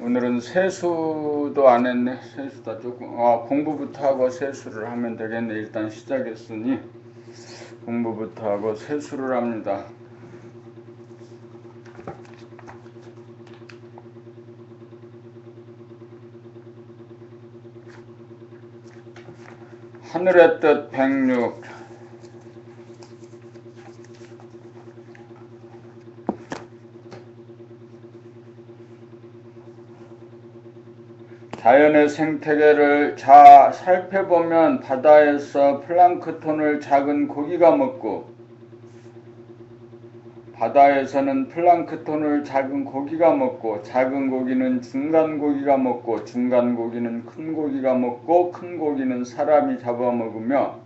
오늘은 세수도 안 했네. 세수다 조금. 공부부터 하고 세수를 하면 되겠네. 일단 시작했으니 공부부터 하고 세수를 합니다. 하늘의 뜻 106. 자연의 생태계를 잘 살펴보면 바다에서 플랑크톤을 작은 고기가 먹고, 바다에서는 플랑크톤을 작은 고기가 먹고, 작은 고기는 중간 고기가 먹고, 중간 고기는 큰 고기가 먹고, 큰 고기는 사람이 잡아먹으며,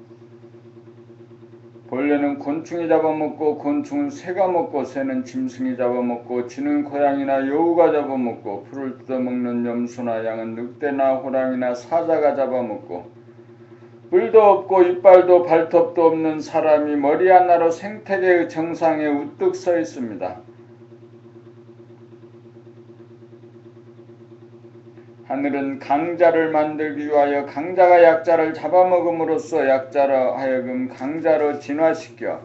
벌레는 곤충이 잡아먹고, 곤충은 새가 먹고, 새는 짐승이 잡아먹고, 쥐는 고양이나 여우가 잡아먹고, 풀을 뜯어먹는 염소나 양은 늑대나 호랑이나 사자가 잡아먹고, 뿔도 없고 이빨도 발톱도 없는 사람이 머리 하나로 생태계의 정상에 우뚝 서 있습니다. 하늘은 강자를 만들기 위하여 강자가 약자를 잡아먹음으로써 약자로 하여금 강자로 진화시켜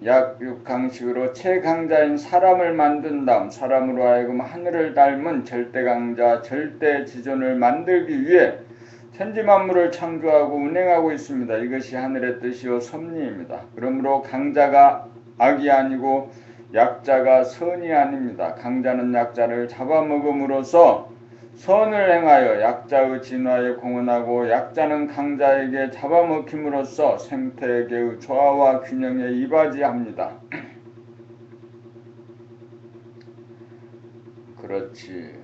약육강식으로 최강자인 사람을 만든 다음 사람으로 하여금 하늘을 닮은 절대강자 절대지존을 만들기 위해 천지만물을 창조하고 운행하고 있습니다. 이것이 하늘의 뜻이요 섭리입니다. 그러므로 강자가 악이 아니고 약자가 선이 아닙니다. 강자는 약자를 잡아먹음으로써 선을 행하여 약자의 진화에 공헌하고, 약자는 강자에게 잡아먹힘으로써 생태계의 조화와 균형에 이바지합니다. 그렇지.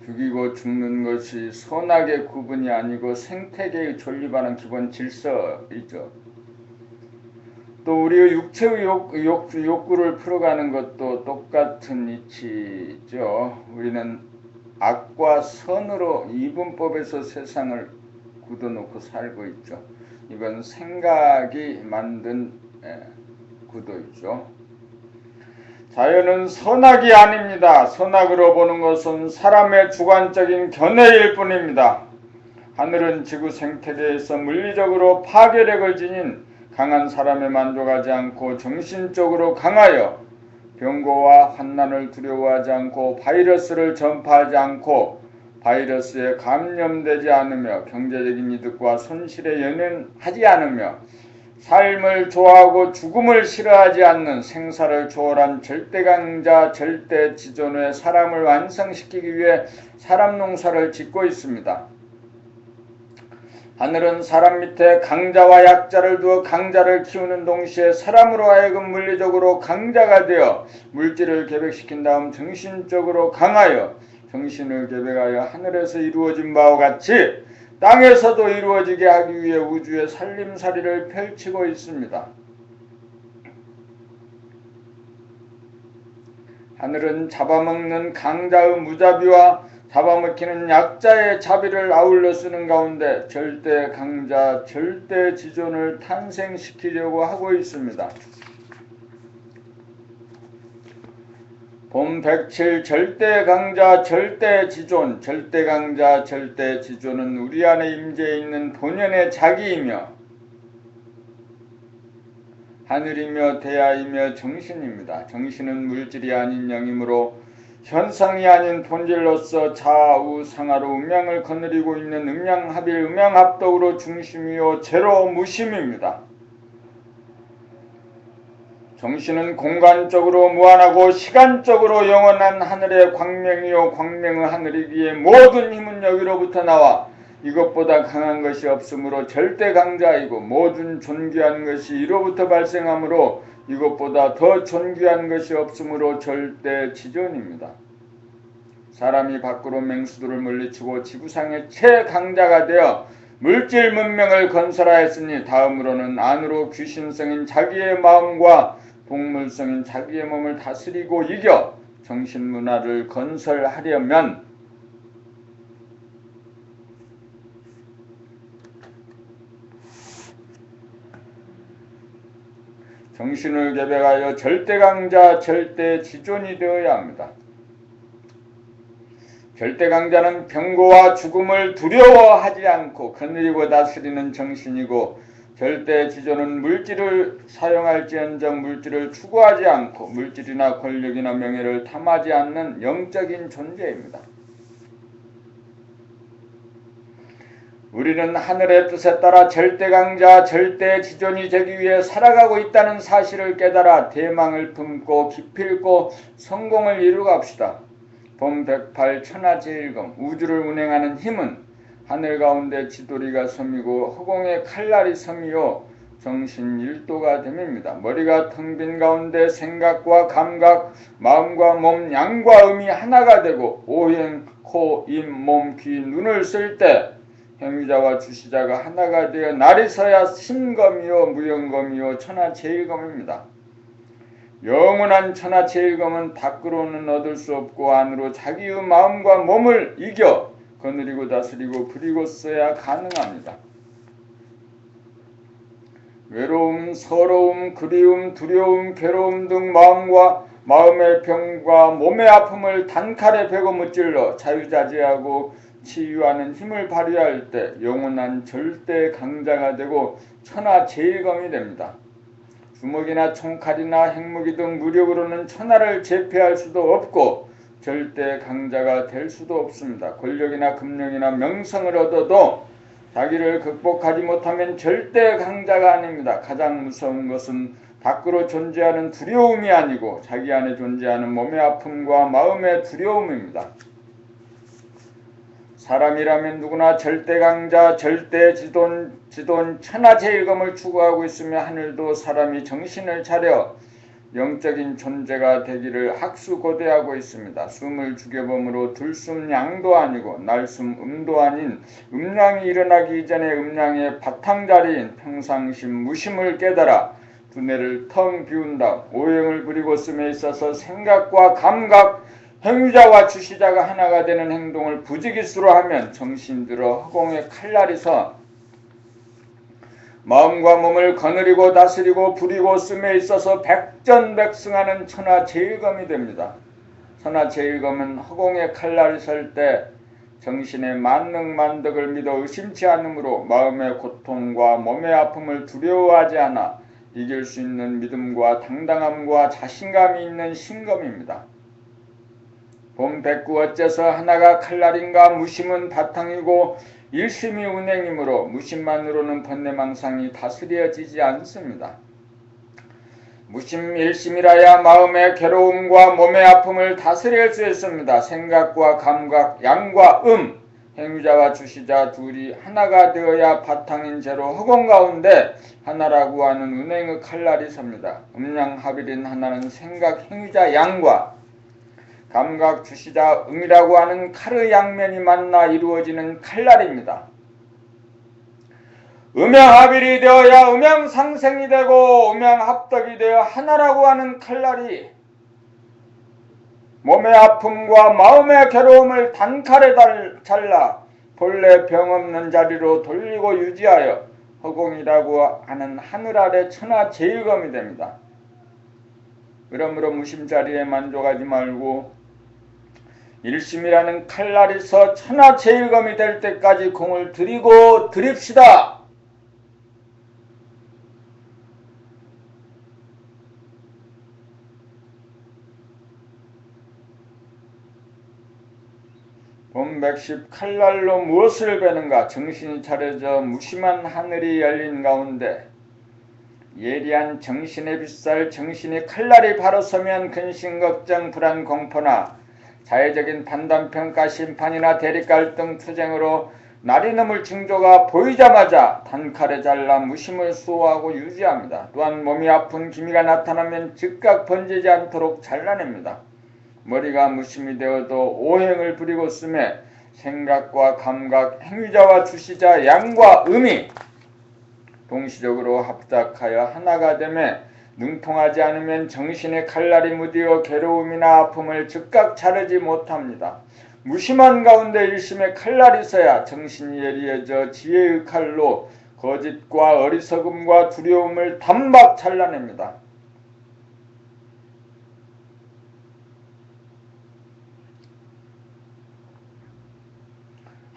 죽이고 죽는 것이 선악의 구분이 아니고 생태계의 존립하는 기본 질서이죠. 또 우리의 육체의 욕구를 풀어가는 것도 똑같은 이치죠. 우리는 악과 선으로 이분법에서 세상을 굳어놓고 살고 있죠. 이건 생각이 만든 구도이죠. 자연은 선악이 아닙니다. 선악으로 보는 것은 사람의 주관적인 견해일 뿐입니다. 하늘은 지구 생태계에서 물리적으로 파괴력을 지닌 강한 사람에 만족하지 않고 정신적으로 강하여 병고와 환난을 두려워하지 않고 바이러스를 전파하지 않고 바이러스에 감염되지 않으며 경제적인 이득과 손실에 연연하지 않으며 삶을 좋아하고 죽음을 싫어하지 않는 생사를 초월한 절대강자 절대지존의 사람을 완성시키기 위해 사람 농사를 짓고 있습니다. 하늘은 사람 밑에 강자와 약자를 두어 강자를 키우는 동시에 사람으로 하여금 물리적으로 강자가 되어 물질을 계백시킨 다음 정신적으로 강하여 정신을 계백하여 하늘에서 이루어진 바와 같이 땅에서도 이루어지게 하기 위해 우주의 살림살이를 펼치고 있습니다. 하늘은 잡아먹는 강자의 무자비와 잡아먹히는 약자의 자비를 아울러 쓰는 가운데 절대 강자, 절대 지존을 탄생시키려고 하고 있습니다. 본 107 절대 강자, 절대 지존, 절대 강자, 절대 지존은 우리 안에 임재해 있는 본연의 자기이며 하늘이며 대야이며 정신입니다. 정신은 물질이 아닌 영이므로 현상이 아닌 본질로서 좌우상하로 음양을 거느리고 있는 음양합일 음양합덕으로 중심이요 제로 무심입니다. 정신은 공간적으로 무한하고 시간적으로 영원한 하늘의 광명이요 광명의 하늘이기에 모든 힘은 여기로부터 나와 이것보다 강한 것이 없으므로 절대 강자이고 모든 존귀한 것이 이로부터 발생하므로 이것보다 더 존귀한 것이 없으므로 절대 지존입니다. 사람이 밖으로 맹수들을 물리치고 지구상의 최강자가 되어 물질 문명을 건설하였으니 다음으로는 안으로 귀신성인 자기의 마음과 동물성인 자기의 몸을 다스리고 이겨 정신문화를 건설하려면 정신을 개백하여 절대강자 절대지존이 되어야 합니다. 절대 강자는 병고와 죽음을 두려워하지 않고 거느리고 다스리는 정신이고, 절대 지존은 물질을 사용할지언정 물질을 추구하지 않고 물질이나 권력이나 명예를 탐하지 않는 영적인 존재입니다. 우리는 하늘의 뜻에 따라 절대 강자, 절대 지존이 되기 위해 살아가고 있다는 사실을 깨달아 대망을 품고 기필코 성공을 이루갑시다. 봄 108 천하제일검, 우주를 운행하는 힘은 하늘 가운데 지도리가 섬이고 허공에 칼날이 섬이요 정신 일도가 됨입니다. 머리가 텅 빈 가운데 생각과 감각, 마음과 몸, 양과 음이 하나가 되고 오행, 코, 입, 몸, 귀, 눈을 쓸 때 행위자와 주시자가 하나가 되어 날이 서야 신검이요 무영검이요 천하제일검입니다. 영원한 천하제일검은 밖으로는 얻을 수 없고 안으로 자기의 마음과 몸을 이겨 거느리고 다스리고 부리고 써야 가능합니다. 외로움, 서러움, 그리움, 두려움, 괴로움 등 마음의 병과 몸의 아픔을 단칼에 베고 무찔러 자유자재하고 치유하는 힘을 발휘할 때 영원한 절대 강자가 되고 천하제일검이 됩니다. 주먹이나 총칼이나 핵무기 등 무력으로는 천하를 제패할 수도 없고 절대 강자가 될 수도 없습니다. 권력이나 금령이나 명성을 얻어도 자기를 극복하지 못하면 절대 강자가 아닙니다. 가장 무서운 것은 밖으로 존재하는 두려움이 아니고 자기 안에 존재하는 몸의 아픔과 마음의 두려움입니다. 사람이라면 누구나 절대 강자, 절대 지돈 천하제일검을 추구하고 있으며 하늘도 사람이 정신을 차려 영적인 존재가 되기를 학수고대하고 있습니다. 숨을 죽여봄으로 들숨양도 아니고 날숨음도 아닌 음양이 일어나기 이전에 음양의 바탕자리인 평상심 무심을 깨달아 두뇌를 텅 비운 다음 오행을 부리고 씀에 있어서 생각과 감각, 행위자와 주시자가 하나가 되는 행동을 부지기수로 하면 정신들어 허공에 칼날이 서 마음과 몸을 거느리고 다스리고 부리고 씀에 있어서 백전백승하는 천하제일검이 됩니다. 천하제일검은 허공에 칼날이 설 때 정신의 만능만덕을 믿어 의심치 않으므로 마음의 고통과 몸의 아픔을 두려워하지 않아 이길 수 있는 믿음과 당당함과 자신감이 있는 신검입니다. 봄 109 어째서 하나가 칼날인가. 무심은 바탕이고 일심이 운행이므로 무심만으로는 번뇌망상이 다스려지지 않습니다. 무심 일심이라야 마음의 괴로움과 몸의 아픔을 다스릴 수 있습니다. 생각과 감각, 양과 행위자와 주시자 둘이 하나가 되어야 바탕인 채로 허공 가운데 하나라고 하는 운행의 칼날이 섭니다. 음양합일인 하나는 생각, 행위자, 양과 감각, 주시자, 음이라고 하는 칼의 양면이 만나 이루어지는 칼날입니다. 음양합일이 되어야 음양상생이 되고 음양합덕이 되어 하나라고 하는 칼날이 몸의 아픔과 마음의 괴로움을 단칼에 잘라 본래 병없는 자리로 돌리고 유지하여 허공이라고 하는 하늘 아래 천하제일검이 됩니다. 그러므로 무심자리에 만족하지 말고 일심이라는 칼날이 서 천하제일검이 될 때까지 공을 들이고 드립시다. 봄 110 칼날로 무엇을 베는가. 정신이 차려져 무심한 하늘이 열린 가운데 예리한 정신의 빗살, 정신이 칼날이 바로 서면 근심, 걱정, 불안, 공포나 자의적인 판단평가, 심판이나 대립갈등, 투쟁으로 날이 넘을 징조가 보이자마자 단칼에 잘라 무심을 수호하고 유지합니다. 또한 몸이 아픈 기미가 나타나면 즉각 번지지 않도록 잘라냅니다. 머리가 무심이 되어도 오행을 부리고 쓰매 생각과 감각, 행위자와 주시자, 양과 음이 동시적으로 합작하여 하나가 되매 능통하지 않으면 정신의 칼날이 무디어 괴로움이나 아픔을 즉각 자르지 못합니다. 무심한 가운데 일심의 칼날이 서야 정신이 예리해져 지혜의 칼로 거짓과 어리석음과 두려움을 단박 잘라냅니다.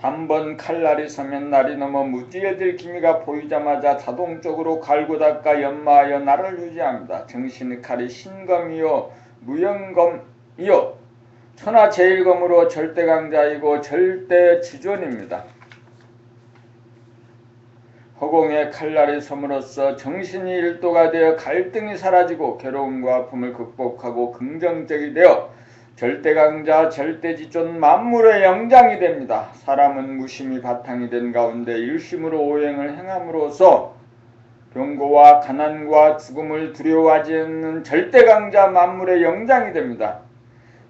한번 칼날이 서면 날이 넘어 무지에 들 기미가 보이자마자 자동적으로 갈고 닦아 연마하여 날을 유지합니다. 정신의 칼이 신검이요 무영검이요 천하제일검으로 절대강자이고 절대지존입니다. 허공에 칼날이 섬으로써 정신이 일도가 되어 갈등이 사라지고 괴로움과 아픔을 극복하고 긍정적이 되어 절대강자 절대지존 만물의 영장이 됩니다. 사람은 무심이 바탕이 된 가운데 일심으로 오행을 행함으로써 병고와 가난과 죽음을 두려워하지 않는 절대강자 만물의 영장이 됩니다.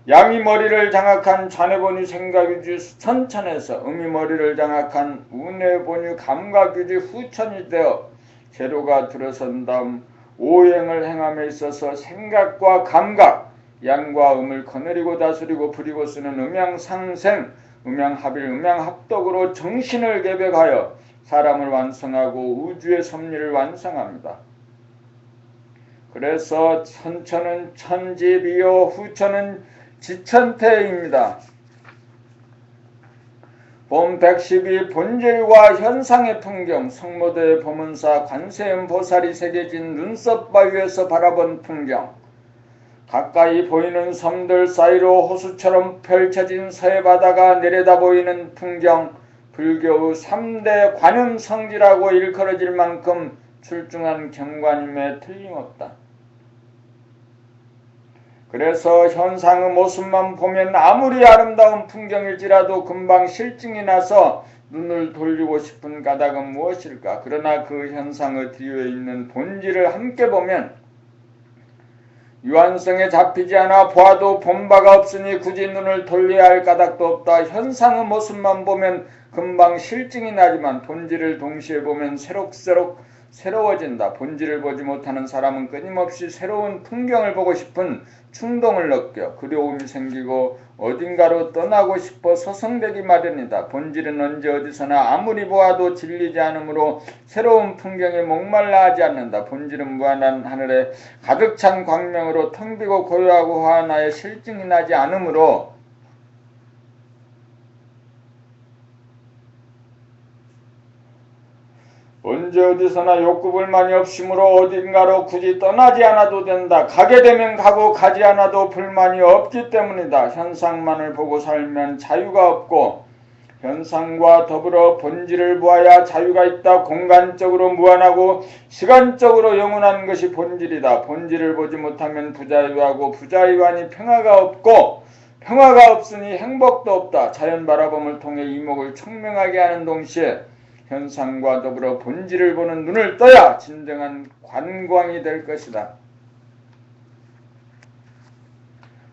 양이 머리를 장악한 좌뇌본유 생각유지 수천천에서 음이 머리를 장악한 우뇌본유 감각유지 후천이 되어 제로가 들어선 다음 오행을 행함에 있어서 생각과 감각, 양과 음을 거느리고 다스리고 부리고 쓰는 음양상생, 음양합일, 음양합덕으로 정신을 개벽하여 사람을 완성하고 우주의 섭리를 완성합니다. 그래서 천천은 천지비요 후천은 지천태입니다. 봄 112 본질과 현상의 풍경, 성모대의 보문사 관세음보살이 새겨진 눈썹바 위에서 바라본 풍경, 가까이 보이는 섬들 사이로 호수처럼 펼쳐진 서해바다가 내려다 보이는 풍경, 불교의 3대 관음성지라고 일컬어질 만큼 출중한 경관임에 틀림없다. 그래서 현상의 모습만 보면 아무리 아름다운 풍경일지라도 금방 실증이 나서 눈을 돌리고 싶은 까닭은 무엇일까? 그러나 그 현상의 뒤에 있는 본질을 함께 보면 유한성에 잡히지 않아 보아도 본 바가 없으니 굳이 눈을 돌려야 할 까닭도 없다. 현상의 모습만 보면 금방 실증이 나지만 본질을 동시에 보면 새록새록 새로워진다. 본질을 보지 못하는 사람은 끊임없이 새로운 풍경을 보고 싶은 충동을 느껴 그리움이 생기고 어딘가로 떠나고 싶어 서성대기 마련이다. 본질은 언제 어디서나 아무리 보아도 질리지 않으므로 새로운 풍경에 목말라 하지 않는다. 본질은 무한한 하늘에 가득 찬 광명으로 텅 비고 고요하고 화나에 실증이 나지 않으므로 언제 어디서나 욕구불만이 없으므로 어딘가로 굳이 떠나지 않아도 된다. 가게 되면 가고 가지 않아도 불만이 없기 때문이다. 현상만을 보고 살면 자유가 없고 현상과 더불어 본질을 보아야 자유가 있다. 공간적으로 무한하고 시간적으로 영원한 것이 본질이다. 본질을 보지 못하면 부자유하고 부자유하니 평화가 없고 평화가 없으니 행복도 없다. 자연 바라봄을 통해 이목을 청명하게 하는 동시에 현상과 더불어 본질을 보는 눈을 떠야 진정한 관광이 될 것이다.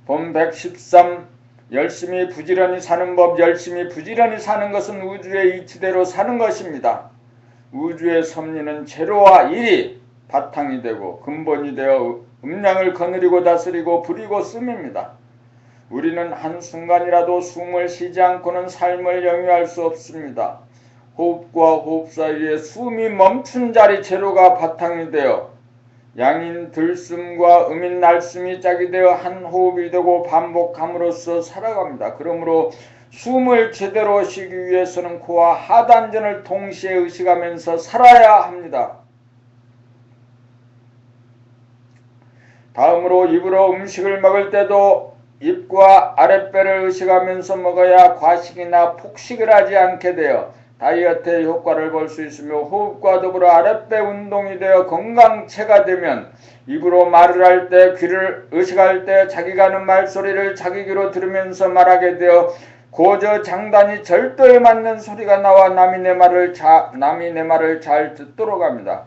본 113 열심히 부지런히 사는 법. 열심히 부지런히 사는 것은 우주의 이치대로 사는 것입니다. 우주의 섭리는 제로와 일이 바탕이 되고 근본이 되어 음량을 거느리고 다스리고 부리고 씀입니다. 우리는 한순간이라도 숨을 쉬지 않고는 삶을 영위할 수 없습니다. 호흡과 호흡 사이에 숨이 멈춘 자리 제로가 바탕이 되어 양인 들숨과 음인 날숨이 짝이 되어 한 호흡이 되고 반복함으로써 살아갑니다. 그러므로 숨을 제대로 쉬기 위해서는 코와 하단전을 동시에 의식하면서 살아야 합니다. 다음으로 입으로 음식을 먹을 때도 입과 아랫배를 의식하면서 먹어야 과식이나 폭식을 하지 않게 되어 다이어트의 효과를 볼 수 있으며 호흡과 더불어 아랫배 운동이 되어 건강체가 되면 입으로 말을 할 때 귀를 의식할 때 자기가 하는 말소리를 자기 귀로 들으면서 말하게 되어 고저 장단이 절도에 맞는 소리가 나와 남이 내 말을 잘 듣도록 합니다.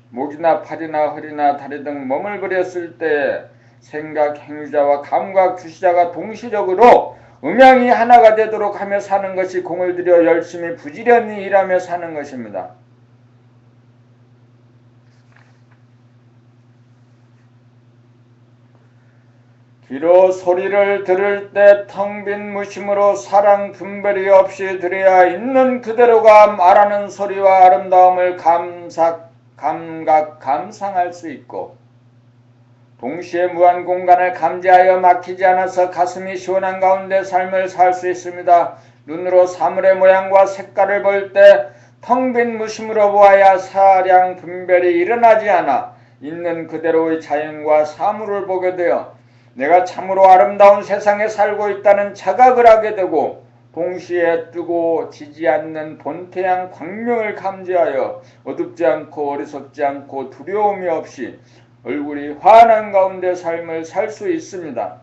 목이나 팔이나 허리나 다리 등 몸을 부렸을 때 생각, 행위자와 감각, 주시자가 동시적으로 음양이 하나가 되도록 하며 사는 것이 공을 들여 열심히 부지런히 일하며 사는 것입니다. 귀로 소리를 들을 때 텅 빈 무심으로 사랑 분별이 없이 들어야 있는 그대로가 말하는 소리와 아름다움을 감상할 수 있고 동시에 무한 공간을 감지하여 막히지 않아서 가슴이 시원한 가운데 삶을 살 수 있습니다. 눈으로 사물의 모양과 색깔을 볼 때 텅 빈 무심으로 보아야 사량 분별이 일어나지 않아 있는 그대로의 자연과 사물을 보게 되어 내가 참으로 아름다운 세상에 살고 있다는 자각을 하게 되고 동시에 뜨고 지지 않는 본태양 광명을 감지하여 어둡지 않고 어리석지 않고 두려움이 없이 얼굴이 환한 가운데 삶을 살 수 있습니다.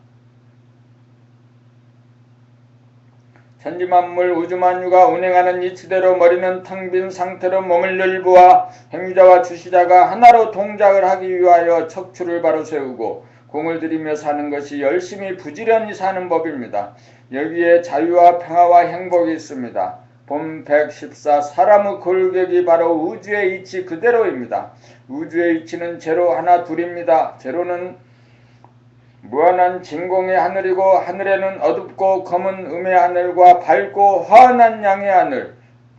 천지만물 우주만유가 운행하는 이치대로 머리는 텅 빈 상태로 몸을 열부와 행위자와 주시자가 하나로 동작을 하기 위하여 척추를 바로 세우고 공을 들이며 사는 것이 열심히 부지런히 사는 법입니다. 여기에 자유와 평화와 행복이 있습니다. 본 114 사람의 골격이 바로 우주의 이치 그대로입니다. 우주의 이치는 제로 하나 둘입니다. 제로는 무한한 진공의 하늘이고 하늘에는 어둡고 검은 음의 하늘과 밝고 환한 양의 하늘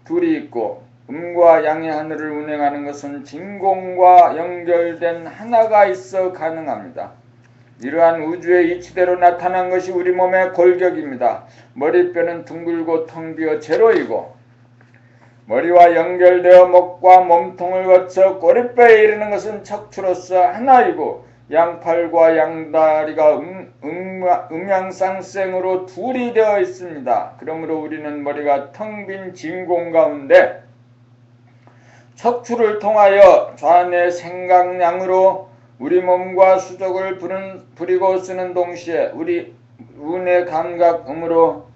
둘이 있고 음과 양의 하늘을 운행하는 것은 진공과 연결된 하나가 있어 가능합니다. 이러한 우주의 이치대로 나타난 것이 우리 몸의 골격입니다. 머리뼈는 둥글고 텅 비어 제로이고 머리와 연결되어 목과 몸통을 거쳐 꼬리뼈에 이르는 것은 척추로서 하나이고 양팔과 양다리가 음양쌍생으로 둘이 되어 있습니다. 그러므로 우리는 머리가 텅 빈 진공 가운데 척추를 통하여 좌뇌 생각량으로 우리 몸과 수족을 부리고 쓰는 동시에 우리 우뇌 감각음으로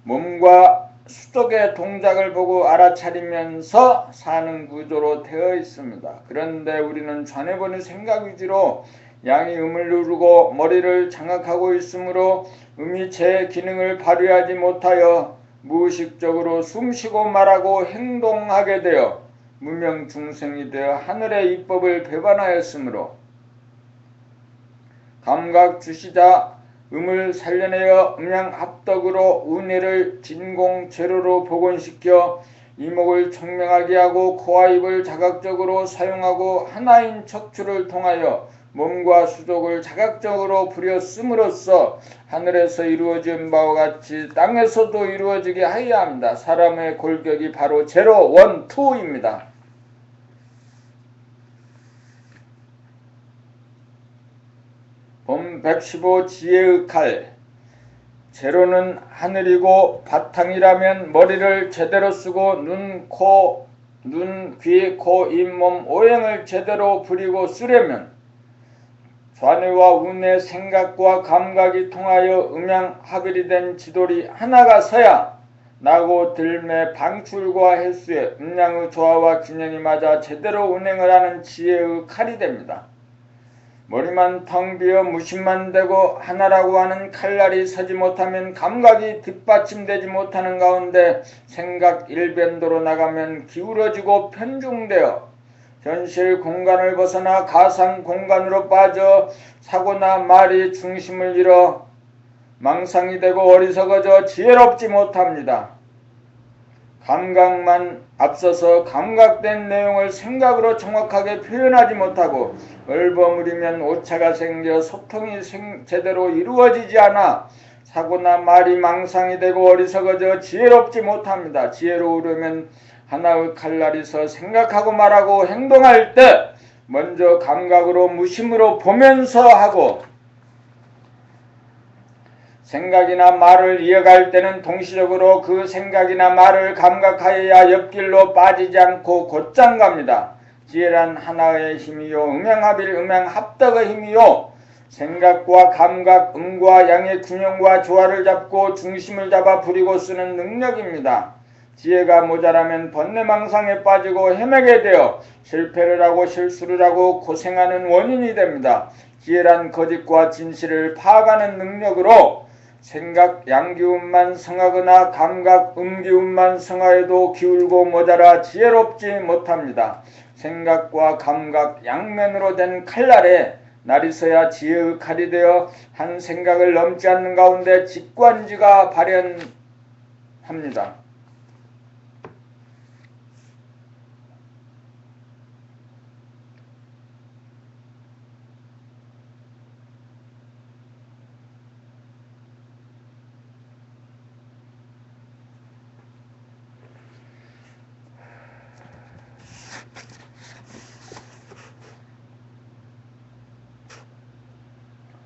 몸과 수족의 동작을 보고 알아차리면서 사는 구조로 되어 있습니다. 그런데 우리는 좌뇌본의 생각 위주로 양이 음을 누르고 머리를 장악하고 있으므로 음이 제 기능을 발휘하지 못하여 무의식적으로 숨쉬고 말하고 행동하게 되어 무명중생이 되어 하늘의 입법을 배반하였으므로 감각 주시자 음을 살려내어 음양합덕으로 운해를 진공 제로로 복원시켜 이목을 총명하게 하고 코와 입을 자각적으로 사용하고 하나인 척추를 통하여 몸과 수족을 자각적으로 부렸음으로써 하늘에서 이루어진 바와 같이 땅에서도 이루어지게 하여야 합니다. 사람의 골격이 바로 제로, 원, 투입니다. 본 115 지혜의 칼. 제로는 하늘이고 바탕이라면 머리를 제대로 쓰고 눈, 귀, 코, 입, 몸, 오행을 제대로 부리고 쓰려면 좌뇌와 우뇌 생각과 감각이 통하여 음양합일이 된 지돌이 하나가 서야 나고 들매 방출과 횟수에 음양의 조화와 균형이 맞아 제대로 운행을 하는 지혜의 칼이 됩니다. 머리만 텅 비어 무심만 되고 하나라고 하는 칼날이 서지 못하면 감각이 뒷받침되지 못하는 가운데 생각 일변도로 나가면 기울어지고 편중되어 현실 공간을 벗어나 가상 공간으로 빠져 사고나 말이 중심을 잃어 망상이 되고 어리석어져 지혜롭지 못합니다. 감각만 앞서서 감각된 내용을 생각으로 정확하게 표현하지 못하고 얼버무리면 오차가 생겨 소통이 제대로 이루어지지 않아 사고나 말이 망상이 되고 어리석어져 지혜롭지 못합니다. 지혜로우려면 하나의 칼날이 서 생각하고 말하고 행동할 때 먼저 감각으로 무심으로 보면서 하고 생각이나 말을 이어갈 때는 동시적으로 그 생각이나 말을 감각하여야 옆길로 빠지지 않고 곧장 갑니다. 지혜란 하나의 힘이요 음양합일 음양합덕의 힘이요 생각과 감각, 음과 양의 균형과 조화를 잡고 중심을 잡아 부리고 쓰는 능력입니다. 지혜가 모자라면 번뇌망상에 빠지고 헤매게 되어 실패를 하고 실수를 하고 고생하는 원인이 됩니다. 지혜란 거짓과 진실을 파악하는 능력으로 생각 양기운만 성하거나 감각 음기운만 성하여도 기울고 모자라 지혜롭지 못합니다. 생각과 감각 양면으로 된 칼날에 날이 서야 지혜의 칼이 되어 한 생각을 넘지 않는 가운데 직관지가 발현합니다.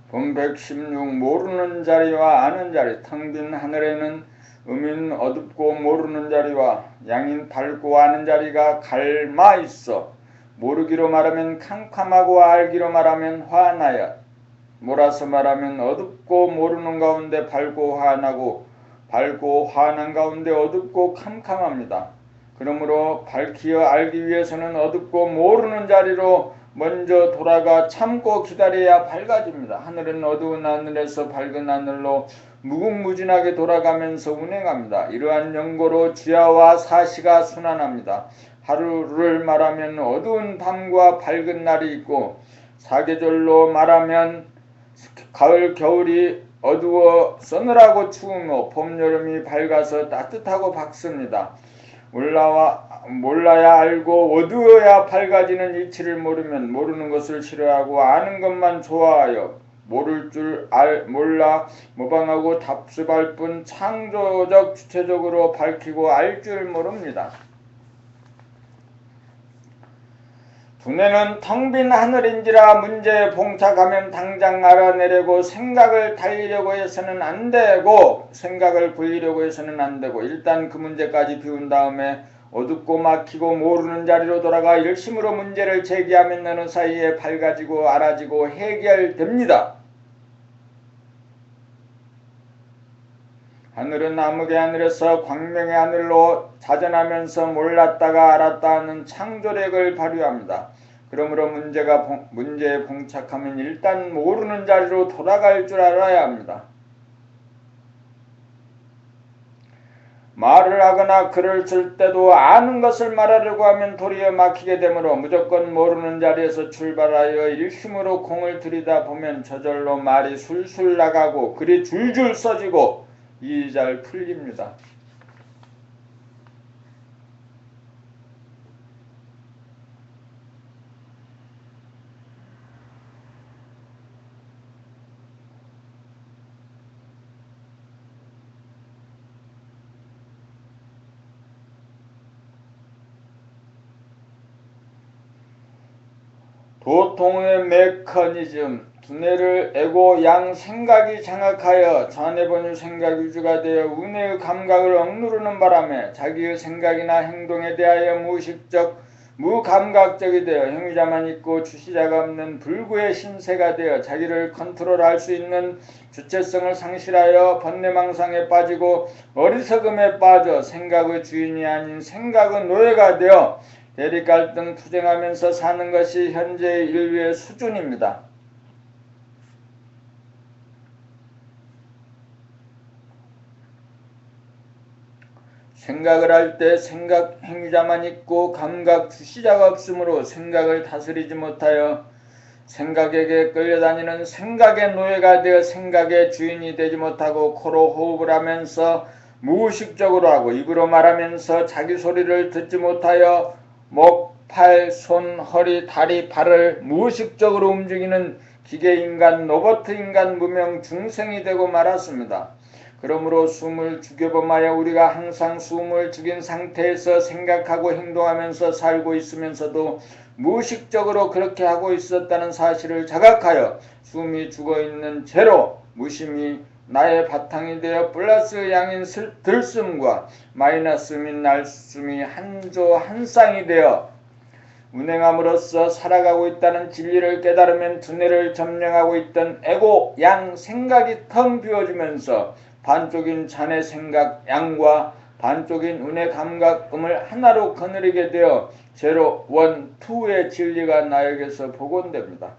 본 116 모르는 자리와 아는 자리. 텅 빈 하늘에는 음인 어둡고 모르는 자리와 양인 밝고 아는 자리가 갈마 있어. 모르기로 말하면 캄캄하고 알기로 말하면 환하여. 몰아서 말하면 어둡고 모르는 가운데 밝고 환하고 밝고 환한 가운데 어둡고 캄캄합니다. 그러므로 밝히어 알기 위해서는 어둡고 모르는 자리로 먼저 돌아가 참고 기다려야 밝아집니다. 하늘은 어두운 하늘에서 밝은 하늘로 무궁무진하게 돌아가면서 운행합니다. 이러한 연고로 주야와 사시가 순환합니다. 하루를 말하면 어두운 밤과 밝은 날이 있고 사계절로 말하면 가을 겨울이 어두워 서늘하고 추우며 봄 여름이 밝아서 따뜻하고 밝습니다. 몰라야 알고 어두워야 밝아지는 이치를 모르면 모르는 것을 싫어하고 아는 것만 좋아하여 모를 줄 몰라 모방하고 답습할 뿐 창조적 주체적으로 밝히고 알 줄 모릅니다. 두뇌는 텅 빈 하늘인지라 문제에 봉착하면 당장 알아내려고 생각을 달리려고 해서는 안 되고 생각을 굴리려고 해서는 안 되고 일단 그 문제까지 비운 다음에 어둡고 막히고 모르는 자리로 돌아가 열심으로 문제를 제기하면 어느 사이에 밝아지고 알아지고 해결됩니다. 하늘은 암흑의 하늘에서 광명의 하늘로 자전하면서 몰랐다가 알았다 하는 창조력을 발휘합니다. 그러므로 문제에 봉착하면 일단 모르는 자리로 돌아갈 줄 알아야 합니다. 말을 하거나 글을 쓸 때도 아는 것을 말하려고 하면 도리어 막히게 되므로 무조건 모르는 자리에서 출발하여 일심으로 공을 들이다 보면 저절로 말이 술술 나가고 글이 줄줄 써지고 일이 잘 풀립니다. 도통의 메커니즘. 두뇌를 에고 양 생각이 장악하여 자네번유 생각 위주가 되어 운해의 감각을 억누르는 바람에 자기의 생각이나 행동에 대하여 무의식적 무감각적이 되어 행위자만 있고 주시자가 없는 불구의 신세가 되어 자기를 컨트롤할 수 있는 주체성을 상실하여 번뇌망상에 빠지고 어리석음에 빠져 생각의 주인이 아닌 생각의 노예가 되어 대립갈등 투쟁하면서 사는 것이 현재의 인류의 수준입니다. 생각을 할 때 생각 행위자만 있고 감각 주시자가 없으므로 생각을 다스리지 못하여 생각에게 끌려다니는 생각의 노예가 되어 생각의 주인이 되지 못하고 코로 호흡을 하면서 무의식적으로 하고 입으로 말하면서 자기 소리를 듣지 못하여 목, 팔, 손, 허리, 다리, 발을 무의식적으로 움직이는 기계인간, 로봇인간 무명 중생이 되고 말았습니다. 그러므로 숨을 죽여범하여 우리가 항상 숨을 죽인 상태에서 생각하고 행동하면서 살고 있으면서도 무의식적으로 그렇게 하고 있었다는 사실을 자각하여 숨이 죽어있는 채로 무심히 나의 바탕이 되어 플러스 양인 들숨과 마이너스 및 날숨이 한조 한쌍이 되어 운행함으로써 살아가고 있다는 진리를 깨달으면 두뇌를 점령하고 있던 에고 양 생각이 텅 비워지면서 반쪽인 자네 생각 양과 반쪽인 운의 감각음을 하나로 거느리게 되어 제로, 원, 투의 진리가 나에게서 복원됩니다.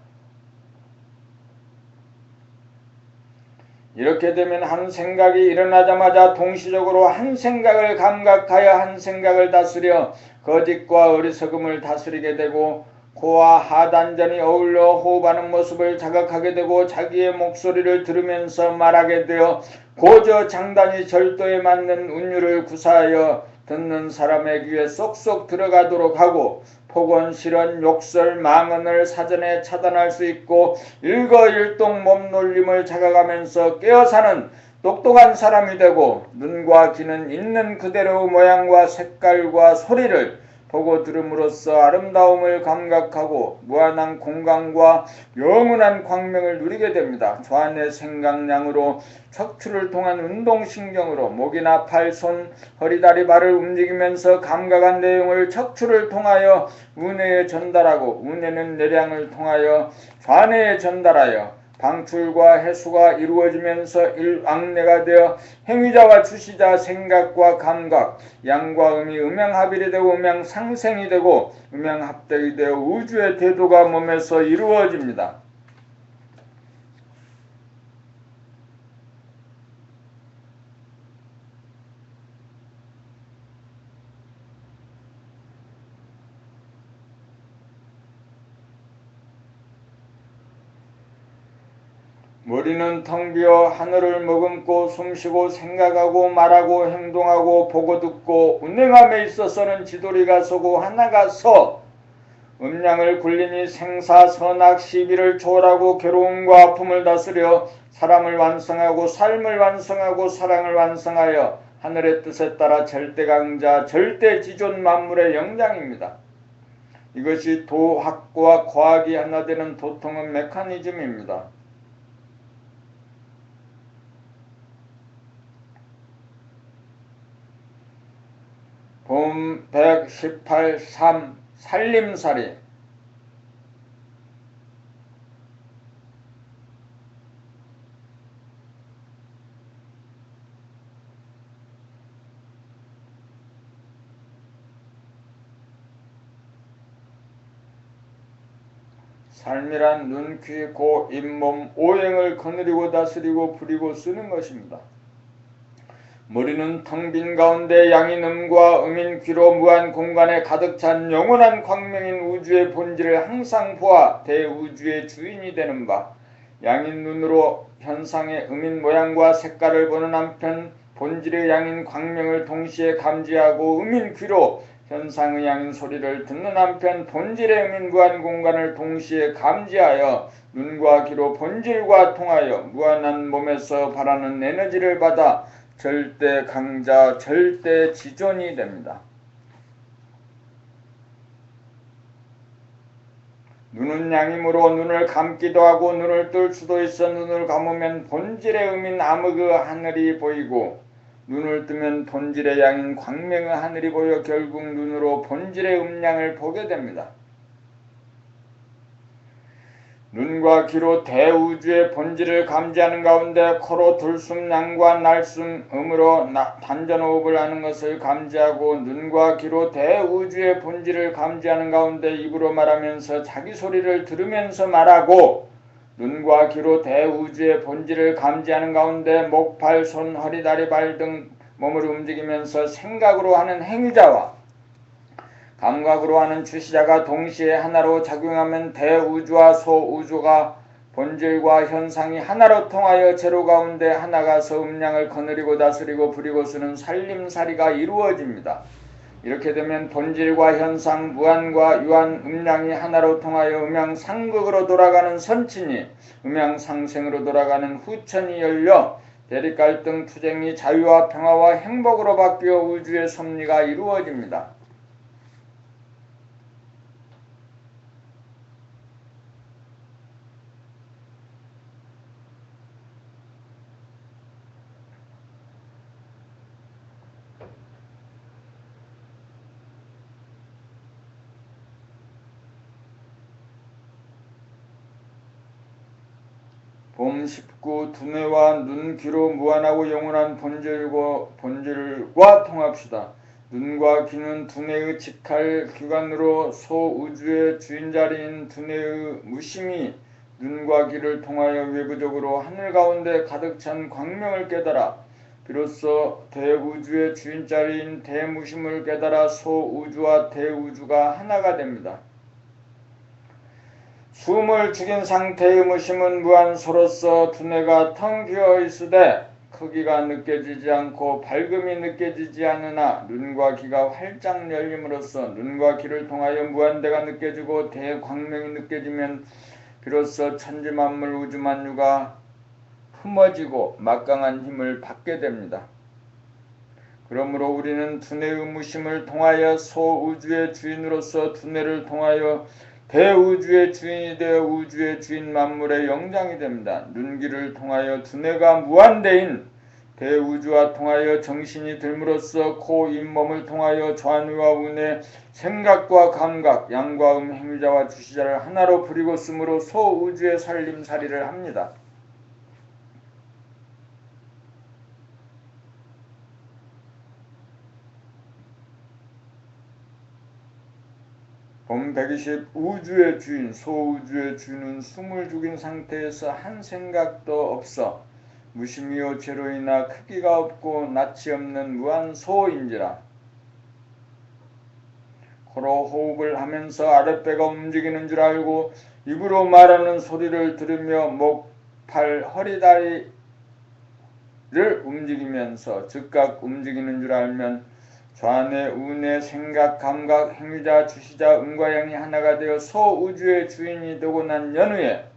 이렇게 되면 한 생각이 일어나자마자 동시적으로 한 생각을 감각하여 한 생각을 다스려 거짓과 어리석음을 다스리게 되고 코와 하단전이 어울려 호흡하는 모습을 자각하게 되고 자기의 목소리를 들으면서 말하게 되어 고저 장단이 절도에 맞는 운율을 구사하여 듣는 사람의 귀에 쏙쏙 들어가도록 하고 폭언, 실언, 욕설, 망언을 사전에 차단할 수 있고 일거일동 몸놀림을 자각하면서 깨어사는 똑똑한 사람이 되고 눈과 귀는 있는 그대로의 모양과 색깔과 소리를 보고 들음으로써 아름다움을 감각하고 무한한 공간과 영원한 광명을 누리게 됩니다. 좌뇌 생각량으로 척추를 통한 운동신경으로 목이나 팔, 손, 허리, 다리, 발을 움직이면서 감각한 내용을 척추를 통하여 우뇌에 전달하고 우뇌는 내량을 통하여 좌뇌에 전달하여 방출과 해수가 이루어지면서 일왕래가 되어 행위자와 주시자 생각과 감각, 양과 음이 음양합일이 되고 음양상생이 되고 음양합대이 되어 우주의 대도가 몸에서 이루어집니다. 머리는 텅 비어 하늘을 머금고 숨쉬고 생각하고 말하고 행동하고 보고 듣고 운행함에 있어서는 지도리가 서고 하나가 서 음양을 굴리니 생사 선악 시비를 초월하고 괴로움과 아픔을 다스려 사람을 완성하고 삶을 완성하고 사랑을 완성하여 하늘의 뜻에 따라 절대강자 절대지존 만물의 영장입니다. 이것이 도학과 과학이 하나 되는 도통의 메커니즘입니다. 봄 118.3 살림살이 삶이란 눈, 귀, 고, 잇몸, 오행을 거느리고 다스리고 부리고 쓰는 것입니다. 머리는 텅 빈 가운데 양인 음과 음인 귀로 무한 공간에 가득 찬 영원한 광명인 우주의 본질을 항상 보아 대우주의 주인이 되는 바, 양인 눈으로 현상의 음인 모양과 색깔을 보는 한편 본질의 양인 광명을 동시에 감지하고 음인 귀로 현상의 양인 소리를 듣는 한편 본질의 음인 무한 공간을 동시에 감지하여 눈과 귀로 본질과 통하여 무한한 몸에서 바라는 에너지를 받아 절대 강자, 절대 지존이 됩니다. 눈은 양이므로 눈을 감기도 하고 눈을 뜰 수도 있어 눈을 감으면 본질의 음인 암흑의 하늘이 보이고 눈을 뜨면 본질의 양인 광명의 하늘이 보여 결국 눈으로 본질의 음양을 보게 됩니다. 눈과 귀로 대우주의 본질을 감지하는 가운데 코로 들숨, 양과 날숨, 음으로 단전호흡을 하는 것을 감지하고 눈과 귀로 대우주의 본질을 감지하는 가운데 입으로 말하면서 자기 소리를 들으면서 말하고 눈과 귀로 대우주의 본질을 감지하는 가운데 목, 팔, 손, 허리, 다리, 발 등 몸을 움직이면서 생각으로 하는 행위자와 감각으로 하는 주시자가 동시에 하나로 작용하면 대우주와 소우주가 본질과 현상이 하나로 통하여 제로 가운데 하나가 서 음량을 거느리고 다스리고 부리고 쓰는 살림살이가 이루어집니다. 이렇게 되면 본질과 현상, 무한과 유한, 음량이 하나로 통하여 음양상극으로 돌아가는 선친이 음양상생으로 돌아가는 후천이 열려 대립갈등, 투쟁이 자유와 평화와 행복으로 바뀌어 우주의 섭리가 이루어집니다. 봄 19 두뇌와 눈, 귀로 무한하고 영원한 본질과 통합시다. 눈과 귀는 두뇌의 직할 기관으로 소우주의 주인자리인 두뇌의 무심이 눈과 귀를 통하여 외부적으로 하늘 가운데 가득 찬 광명을 깨달아 비로소 대우주의 주인자리인 대무심을 깨달아 소우주와 대우주가 하나가 됩니다. 숨을 죽인 상태의 무심은 무한소로서 두뇌가 텅 비어 있으되 크기가 느껴지지 않고 밝음이 느껴지지 않으나 눈과 귀가 활짝 열림으로써 눈과 귀를 통하여 무한대가 느껴지고 대광명이 느껴지면 비로소 천지만물 우주만유가 품어지고 막강한 힘을 받게 됩니다. 그러므로 우리는 두뇌의 무심을 통하여 소우주의 주인으로서 두뇌를 통하여 대우주의 주인이 되어 우주의 주인 만물의 영장이 됩니다. 눈길을 통하여 두뇌가 무한대인 대우주와 통하여 정신이 들므로써 코 잇몸을 통하여 좌뇌와 우뇌 생각과 감각 양과 행위자와 주시자를 하나로 부리고 쓰므로 소우주의 살림살이를 합니다. 본 120 우주의 주인 소우주의 주인은 숨을 죽인 상태에서 한 생각도 없어 무심이요 제로이나 크기가 없고 낯이 없는 무한 소인지라. 코로 호흡을 하면서 아랫배가 움직이는 줄 알고 입으로 말하는 소리를 들으며 목, 팔, 허리, 다리를 움직이면서 즉각 움직이는 줄 알면 좌뇌, 우뇌, 생각, 감각, 행위자, 주시자, 음과 양이 하나가 되어 소우주의 주인이 되고 난 연후에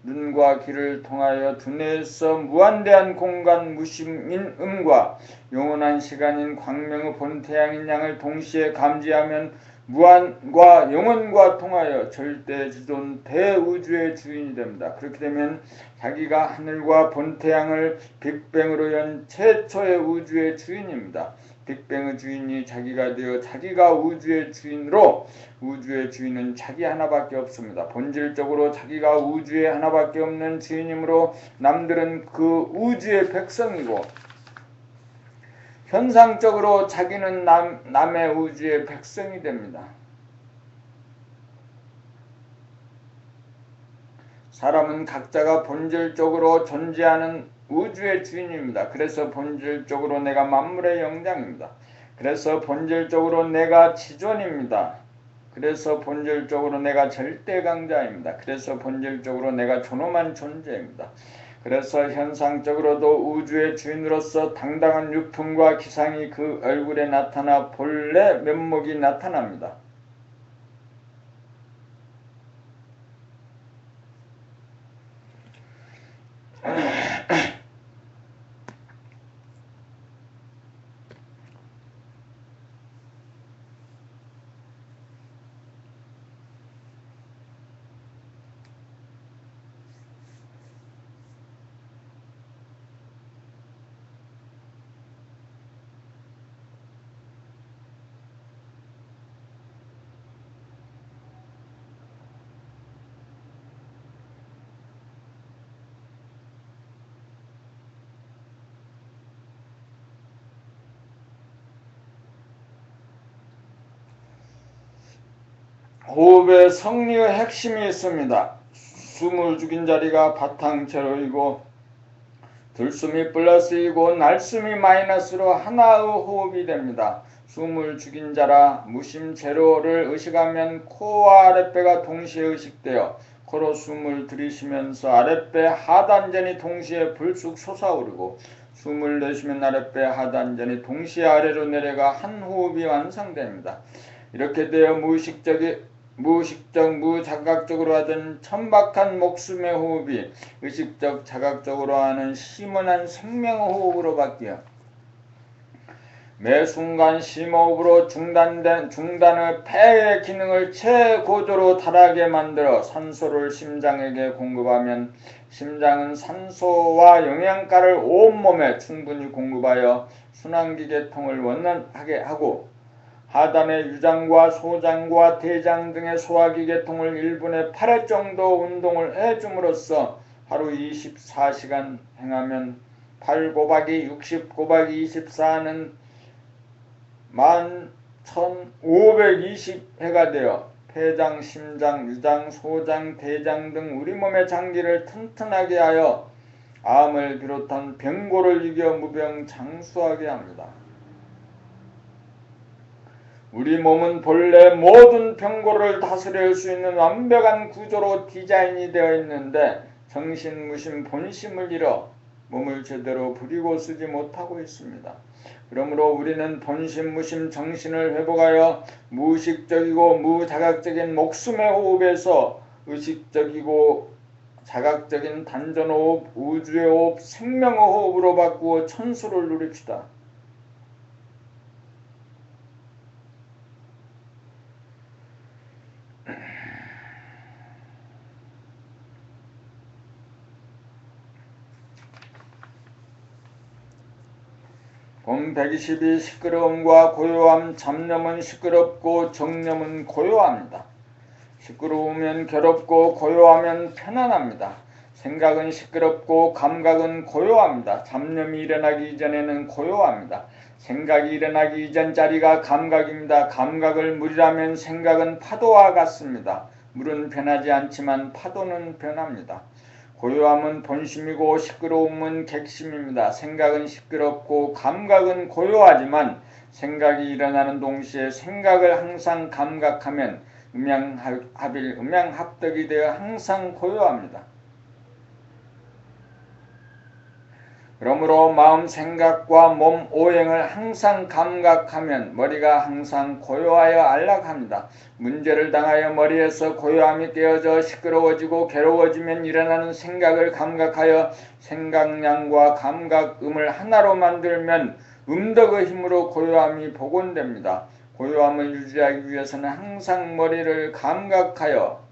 눈과 귀를 통하여 두뇌에서 무한대한 공간 무심인 음과 영원한 시간인 광명의 본태양인 양을 동시에 감지하면 무한과 영원과 통하여 절대지존 대우주의 주인이 됩니다. 그렇게 되면 자기가 하늘과 본태양을 빅뱅으로 연 최초의 우주의 주인입니다. 빅뱅의 주인이 자기가 되어 자기가 우주의 주인으로 우주의 주인은 자기 하나밖에 없습니다. 본질적으로 자기가 우주의 하나밖에 없는 주인이므로 남들은 그 우주의 백성이고 현상적으로 자기는 남의 우주의 백성이 됩니다. 사람은 각자가 본질적으로 존재하는 우주의 주인입니다. 그래서 본질적으로 내가 만물의 영장입니다. 그래서 본질적으로 내가 지존입니다. 그래서 본질적으로 내가 절대강자입니다. 그래서 본질적으로 내가 존엄한 존재입니다. 그래서 현상적으로도 우주의 주인으로서 당당한 유품과 기상이 그 얼굴에 나타나 본래 면목이 나타납니다. 호흡의 성리의 핵심이 있습니다. 숨을 죽인 자리가 바탕 제로이고 들숨이 플러스이고 날숨이 마이너스로 하나의 호흡이 됩니다. 숨을 죽인 자라 무심 제로를 의식하면 코와 아랫배가 동시에 의식되어 코로 숨을 들이쉬면서 아랫배 하단전이 동시에 불쑥 솟아오르고 숨을 내쉬면 아랫배 하단전이 동시에 아래로 내려가 한 호흡이 완성됩니다. 이렇게 되어 무의식적, 무자각적으로 하던 천박한 목숨의 호흡이 의식적, 자각적으로 하는 심원한 생명의 호흡으로 바뀌어 매 순간 심호흡으로 중단의 폐의 기능을 최고조로 달하게 만들어 산소를 심장에게 공급하면 심장은 산소와 영양가를 온몸에 충분히 공급하여 순환기 계통을 원활하게 하고 하단의 유장과 소장과 대장 등의 소화기 계통을 1분에 8회 정도 운동을 해줌으로써 하루 24시간 행하면 8 곱하기 60 곱하기 24는 11,520회가 되어 폐장, 심장, 유장, 소장, 대장 등 우리 몸의 장기를 튼튼하게 하여 암을 비롯한 병고를 이겨 무병장수하게 합니다. 우리 몸은 본래 모든 병고를 다스릴 수 있는 완벽한 구조로 디자인이 되어 있는데 정신무심 본심을 잃어 몸을 제대로 부리고 쓰지 못하고 있습니다. 그러므로 우리는 본심무심 정신을 회복하여 무의식적이고 무자각적인 목숨의 호흡에서 의식적이고 자각적인 단전호흡, 우주의 호흡, 생명의 호흡으로 바꾸어 천수를 누립시다. 본 122 시끄러움과 고요함. 잡념은 시끄럽고 정념은 고요합니다. 시끄러우면 괴롭고 고요하면 편안합니다. 생각은 시끄럽고 감각은 고요합니다. 잡념이 일어나기 이전에는 고요합니다. 생각이 일어나기 이전 자리가 감각입니다. 감각을 물이라면 생각은 파도와 같습니다. 물은 변하지 않지만 파도는 변합니다. 고요함은 본심이고 시끄러움은 객심입니다. 생각은 시끄럽고 감각은 고요하지만 생각이 일어나는 동시에 생각을 항상 감각하면 음양합일, 음양합덕이 되어 항상 고요합니다. 그러므로 마음 생각과 몸 오행을 항상 감각하면 머리가 항상 고요하여 안락합니다. 문제를 당하여 머리에서 고요함이 깨어져 시끄러워지고 괴로워지면 일어나는 생각을 감각하여 생각량과 감각음을 하나로 만들면 음덕의 힘으로 고요함이 복원됩니다. 고요함을 유지하기 위해서는 항상 머리를 감각하여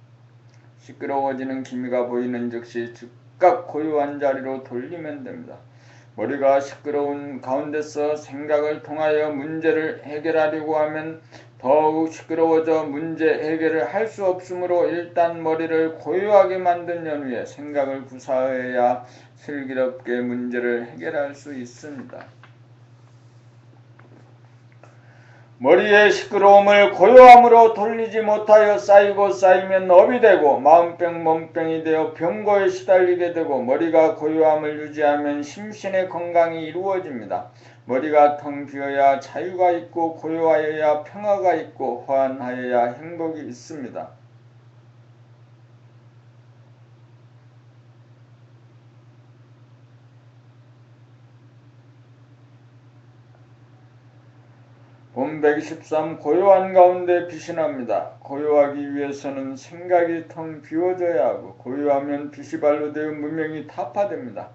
시끄러워지는 기미가 보이는 즉시 즉각 고요한 자리로 돌리면 됩니다. 머리가 시끄러운 가운데서 생각을 통하여 문제를 해결하려고 하면 더욱 시끄러워져 문제 해결을 할 수 없으므로 일단 머리를 고요하게 만든 연후에 생각을 구사해야 슬기롭게 문제를 해결할 수 있습니다. 머리의 시끄러움을 고요함으로 돌리지 못하여 쌓이고 쌓이면 업이 되고 마음병 몸병이 되어 병고에 시달리게 되고 머리가 고요함을 유지하면 심신의 건강이 이루어집니다. 머리가 텅 비어야 자유가 있고 고요하여야 평화가 있고 호환하여야 행복이 있습니다. 본 123 고요한 가운데 빛이 납니다. 고요하기 위해서는 생각이 텅 비워져야 하고 고요하면 빛이 발로 되어 문명이 타파됩니다.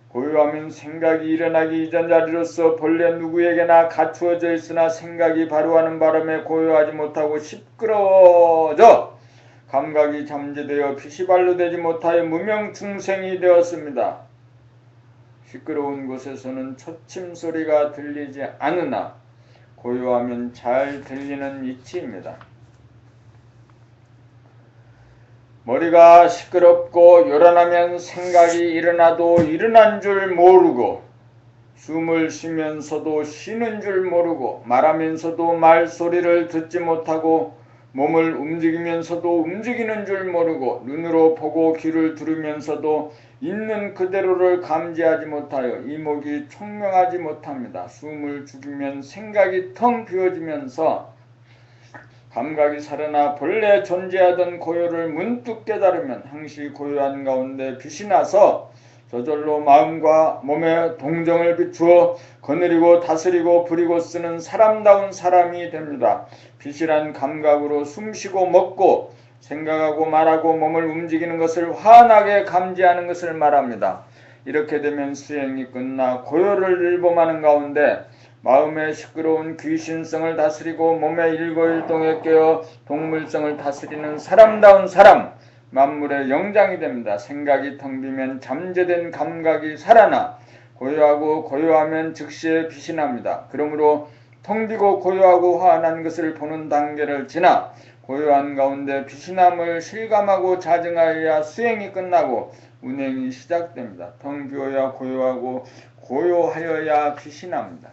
고요하면 생각이 일어나기 이전 자리로서 본래 누구에게나 갖추어져 있으나 생각이 바로하는 바람에 고요하지 못하고 시끄러워져 감각이 잠재되어 빛이 발로 되지 못하여 무명중생이 되었습니다. 시끄러운 곳에서는 초침 소리가 들리지 않으나 고요하면 잘 들리는 이치입니다. 머리가 시끄럽고 요란하면 생각이 일어나도 일어난 줄 모르고 숨을 쉬면서도 쉬는 줄 모르고 말하면서도 말소리를 듣지 못하고 몸을 움직이면서도 움직이는 줄 모르고 눈으로 보고 귀를 들으면서도 있는 그대로를 감지하지 못하여 이목이 총명하지 못합니다. 숨을 죽이면 생각이 텅 비워지면서 감각이 살아나 본래 존재하던 고요를 문득 깨달으면 항시 고요한 가운데 빛이 나서 저절로 마음과 몸에 동정을 비추어 거느리고 다스리고 부리고 쓰는 사람다운 사람이 됩니다. 빛이란 감각으로 숨쉬고 먹고 생각하고 말하고 몸을 움직이는 것을 환하게 감지하는 것을 말합니다. 이렇게 되면 수행이 끝나 고요를 일범하는 가운데 마음의 시끄러운 귀신성을 다스리고 몸의 일거일동에 깨어 동물성을 다스리는 사람다운 사람, 만물의 영장이 됩니다. 생각이 텅 비면 잠재된 감각이 살아나 고요하고 고요하면 즉시에 빛이 납니다. 그러므로 텅 비고 고요하고 환한 것을 보는 단계를 지나 고요한 가운데 빛이 남을 실감하고 자증하여야 수행이 끝나고 운행이 시작됩니다. 텅 비어야 고요하고 고요하여야 빛이 납니다.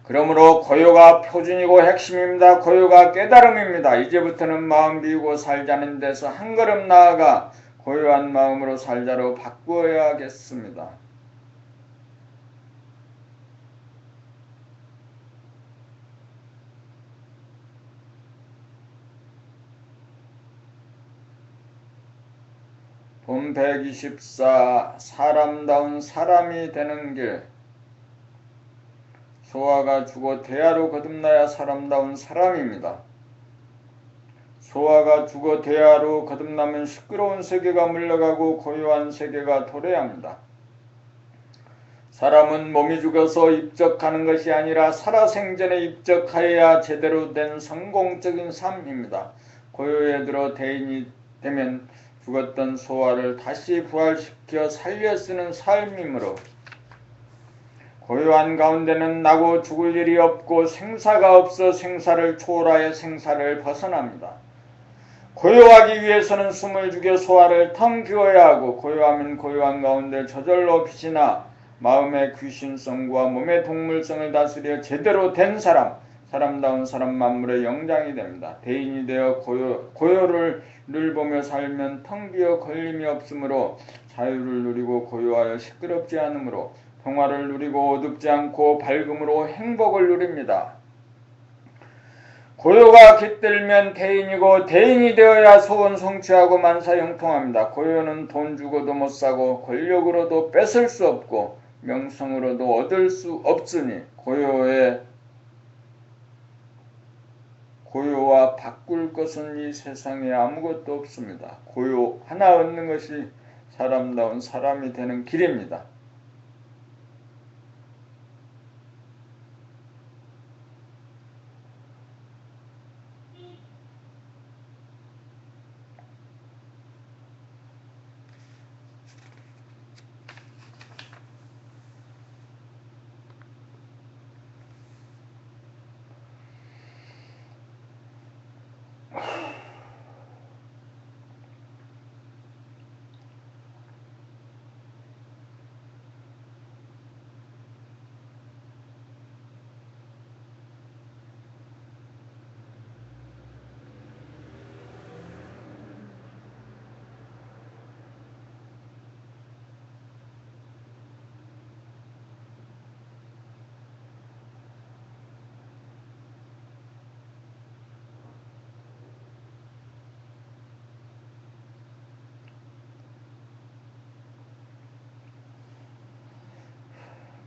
그러므로 고요가 표준이고 핵심입니다. 고요가 깨달음입니다. 이제부터는 마음 비우고 살자는 데서 한 걸음 나아가 고요한 마음으로 살자로 바꾸어야겠습니다. 본 124 사람다운 사람이 되는 길. 소화가 죽어 대하로 거듭나야 사람다운 사람입니다. 소화가 죽어 대하로 거듭나면 시끄러운 세계가 물러가고 고요한 세계가 도래합니다. 사람은 몸이 죽어서 입적하는 것이 아니라 살아생전에 입적하여야 제대로 된 성공적인 삶입니다. 고요에 들어 대인이 되면 죽었던 소화를 다시 부활시켜 살려 쓰는 삶이므로 고요한 가운데는 나고 죽을 일이 없고 생사가 없어 생사를 초월하여 생사를 벗어납니다. 고요하기 위해서는 숨을 죽여 소화를 텅 비워야 하고, 고요하면 고요한 가운데 저절로 빛이 나 마음의 귀신성과 몸의 동물성을 다스려 제대로 된 사람다운 사람 만물의 영장이 됩니다. 대인이 되어 고요를 보며 살면 텅 비어 걸림이 없으므로 자유를 누리고 고요하여 시끄럽지 않으므로 평화를 누리고 어둡지 않고 밝음으로 행복을 누립니다. 고요가 깃들면 대인이고 대인이 되어야 소원 성취하고 만사형통합니다. 고요는 돈 주고도 못 사고 권력으로도 뺏을 수 없고 명성으로도 얻을 수 없으니 고요와 바꿀 것은 이 세상에 아무것도 없습니다. 고요 하나 얻는 것이 사람다운 사람이 되는 길입니다.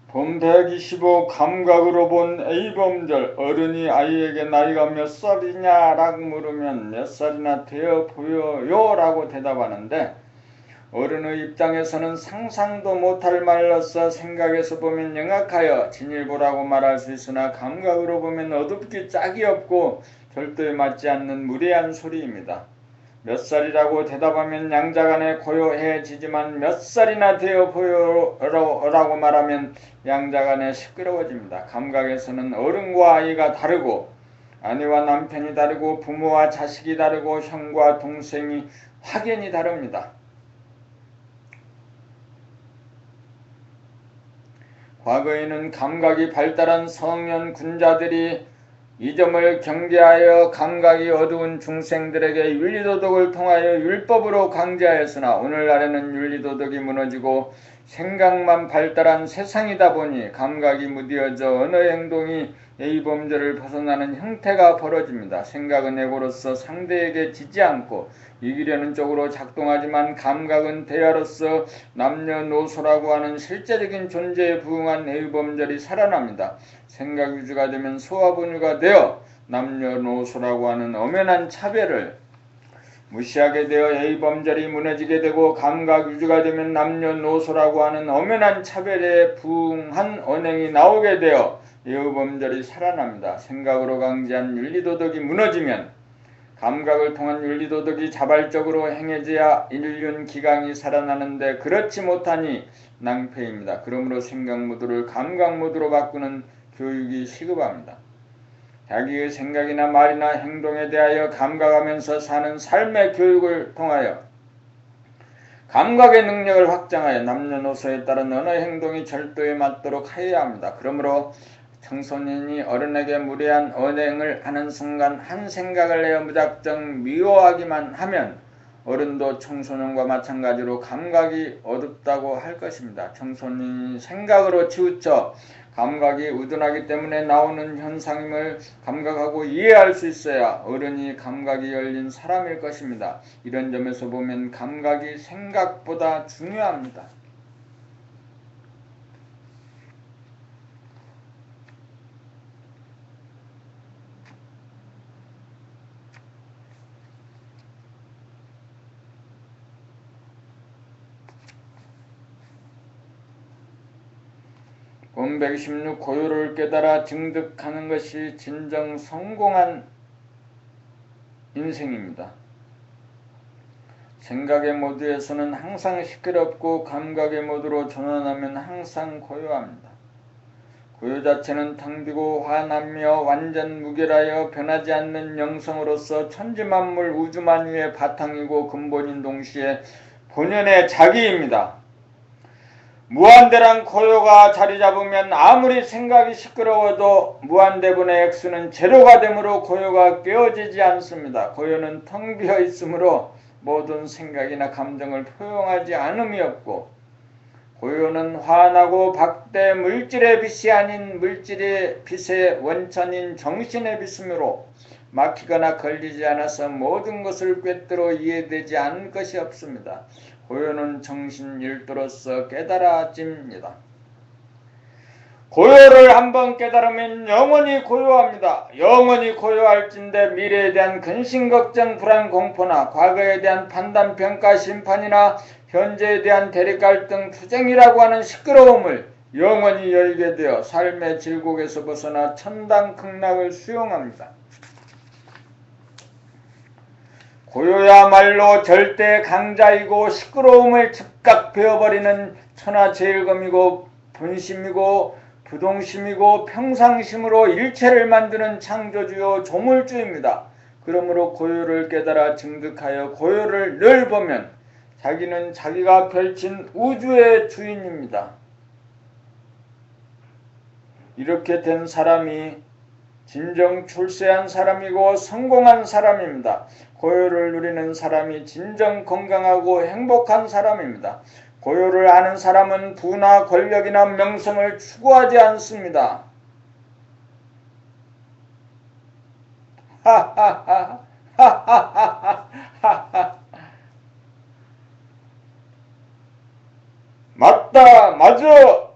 본 125 감각으로 본 A범절. 어른이 아이에게 나이가 몇 살이냐라고 물으면 몇 살이나 되어 보여요 라고 대답하는데, 어른의 입장에서는 상상도 못할 말로서 생각에서 보면 영악하여 진일보라고 말할 수 있으나 감각으로 보면 어둡기 짝이 없고 절도에 맞지 않는 무례한 소리입니다. 몇 살이라고 대답하면 양자간에 고요해지지만 몇 살이나 되어 보여라고 말하면 양자간에 시끄러워집니다. 감각에서는 어른과 아이가 다르고 아내와 남편이 다르고 부모와 자식이 다르고 형과 동생이 확연히 다릅니다. 과거에는 감각이 발달한 성년 군자들이 이 점을 경계하여 감각이 어두운 중생들에게 윤리도덕을 통하여 율법으로 강제하였으나, 오늘날에는 윤리도덕이 무너지고 생각만 발달한 세상이다 보니 감각이 무뎌져 언어 행동이 A범절을 벗어나는 형태가 벌어집니다. 생각은 에고로서 상대에게 지지 않고 이기려는 쪽으로 작동하지만 감각은 대화로서 남녀노소라고 하는 실제적인 존재에 부응한 A범절이 살아납니다. 생각 위주가 되면 소화분유가 되어 남녀노소라고 하는 엄연한 차별을 무시하게 되어 A범절이 무너지게 되고, 감각 위주가 되면 남녀노소라고 하는 엄연한 차별에 부응한 언행이 나오게 되어 A범절이 살아납니다. 생각으로 강제한 윤리도덕이 무너지면 감각을 통한 윤리도덕이 자발적으로 행해져야 인륜기강이 살아나는데 그렇지 못하니 낭패입니다. 그러므로 생각 모드를 감각 모드로 바꾸는 교육이 시급합니다. 자기의 생각이나 말이나 행동에 대하여 감각하면서 사는 삶의 교육을 통하여 감각의 능력을 확장하여 남녀노소에 따른 언어 행동이 절도에 맞도록 하여야 합니다. 그러므로 청소년이 어른에게 무례한 언행을 하는 순간 한 생각을 내어 무작정 미워하기만 하면 어른도 청소년과 마찬가지로 감각이 어둡다고 할 것입니다. 청소년이 생각으로 치우쳐 감각이 우둔하기 때문에 나오는 현상임을 감각하고 이해할 수 있어야 어른이 감각이 열린 사람일 것입니다. 이런 점에서 보면 감각이 생각보다 중요합니다. 본 116 고요를 깨달아 증득하는 것이 진정 성공한 인생입니다. 생각의 모드에서는 항상 시끄럽고 감각의 모드로 전환하면 항상 고요합니다. 고요 자체는 텅 비고 환하며 완전 무결하여 변하지 않는 영성으로서 천지만물 우주만유의 바탕이고 근본인 동시에 본연의 자기입니다. 무한대란 고요가 자리 잡으면 아무리 생각이 시끄러워도 무한대분의 액수는 제로가 되므로 고요가 깨어지지 않습니다. 고요는 텅 비어 있으므로 모든 생각이나 감정을 포용하지 않음이 없고, 고요는 환하고 박대 물질의 빛이 아닌 물질의 빛의 원천인 정신의 빛이므로 막히거나 걸리지 않아서 모든 것을 꿰뚫어 이해되지 않을 것이 없습니다. 고요는 정신 일도로서 깨달아집니다. 고요를 한번 깨달으면 영원히 고요합니다. 영원히 고요할진대 미래에 대한 근심 걱정 불안 공포나 과거에 대한 판단 평가 심판이나 현재에 대한 대립 갈등 투쟁이라고 하는 시끄러움을 영원히 열게 되어 삶의 질곡에서 벗어나 천당 극락을 수용합니다. 고요야말로 절대 강자이고 시끄러움을 즉각 베어버리는 천하제일검이고 분심이고 부동심이고 평상심으로 일체를 만드는 창조주요 조물주입니다. 그러므로 고요를 깨달아 증득하여 고요를 늘 보면 자기는 자기가 펼친 우주의 주인입니다. 이렇게 된 사람이 진정 출세한 사람이고 성공한 사람입니다. 고요를 누리는 사람이 진정 건강하고 행복한 사람입니다. 고요를 아는 사람은 부나 권력이나 명성을 추구하지 않습니다. 맞다, 맞아.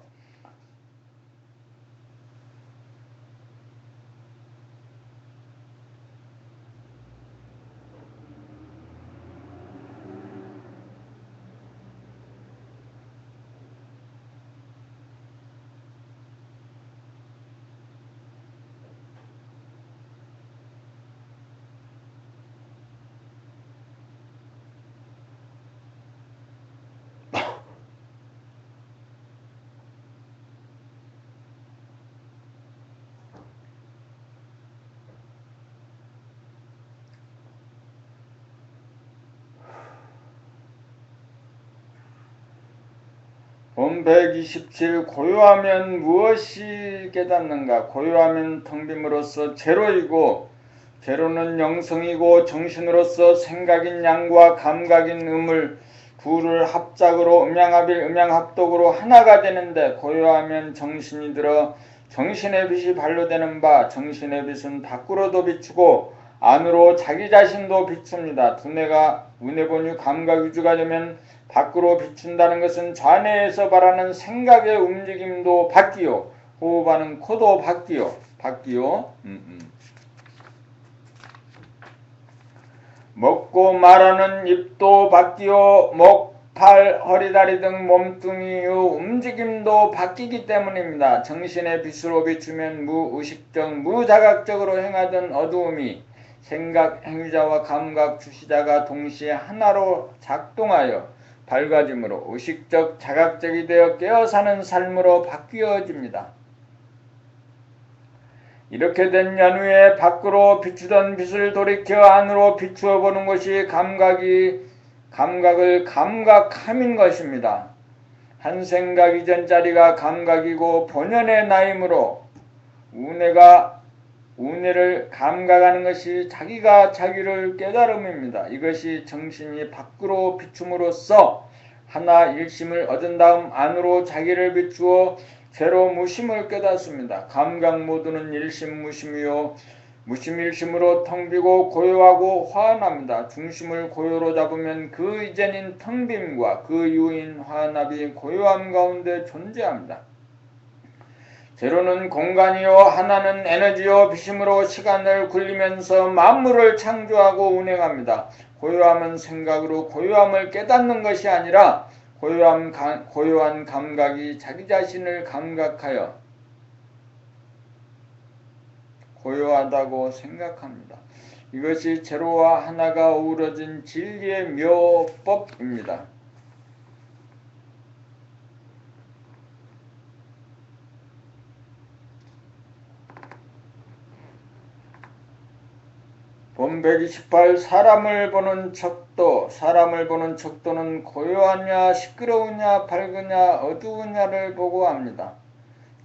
본 127 고요하면 무엇이 깨닫는가? 고요하면 텅빔으로써 제로이고, 제로는 영성이고 정신으로서 생각인 양과 감각인 음을 둘을 합작으로 음양합일 음양합독으로 하나가 되는데, 고요하면 정신이 들어 정신의 빛이 발로되는 바 정신의 빛은 밖으로도 비추고 안으로 자기 자신도 비춥니다. 두뇌가 운해본유 감각위주가 되면 밖으로 비춘다는 것은 좌뇌에서 바라는 생각의 움직임도 바뀌어 호흡하는 코도 바뀌어 먹고 말하는 입도 바뀌어 목, 팔, 허리, 다리 등 몸뚱이의 움직임도 바뀌기 때문입니다. 정신의 빛으로 비추면 무의식적, 무자각적으로 행하던 어두움이 생각, 행위자와 감각, 주시자가 동시에 하나로 작동하여 밝아짐으로 의식적, 자각적이 되어 깨어 사는 삶으로 바뀌어집니다. 이렇게 된 연후에 밖으로 비추던 빛을 돌이켜 안으로 비추어 보는 것이 감각을 감각함인 것입니다. 한 생각 이전짜리가 감각이고 본연의 나이므로 운해를 감각하는 것이 자기가 자기를 깨달음입니다. 이것이 정신이 밖으로 비춤으로써 하나 일심을 얻은 다음 안으로 자기를 비추어 제로 무심을 깨닫습니다. 감각 모두는 일심 무심이요 무심일심으로 텅 비고 고요하고 화합합니다. 중심을 고요로 잡으면 그 이전인 텅빔과 그 이후인 화합이 고요함 가운데 존재합니다. 제로는 공간이요 하나는 에너지요 빛임으로 시간을 굴리면서 만물을 창조하고 운행합니다. 고요함은 생각으로 고요함을 깨닫는 것이 아니라 고요한 감각이 자기 자신을 감각하여 고요하다고 생각합니다. 이것이 제로와 하나가 어우러진 진리의 묘법입니다. 본 128 사람을 보는 척도는 고요하냐 시끄러우냐 밝으냐 어두우냐를 보고 합니다.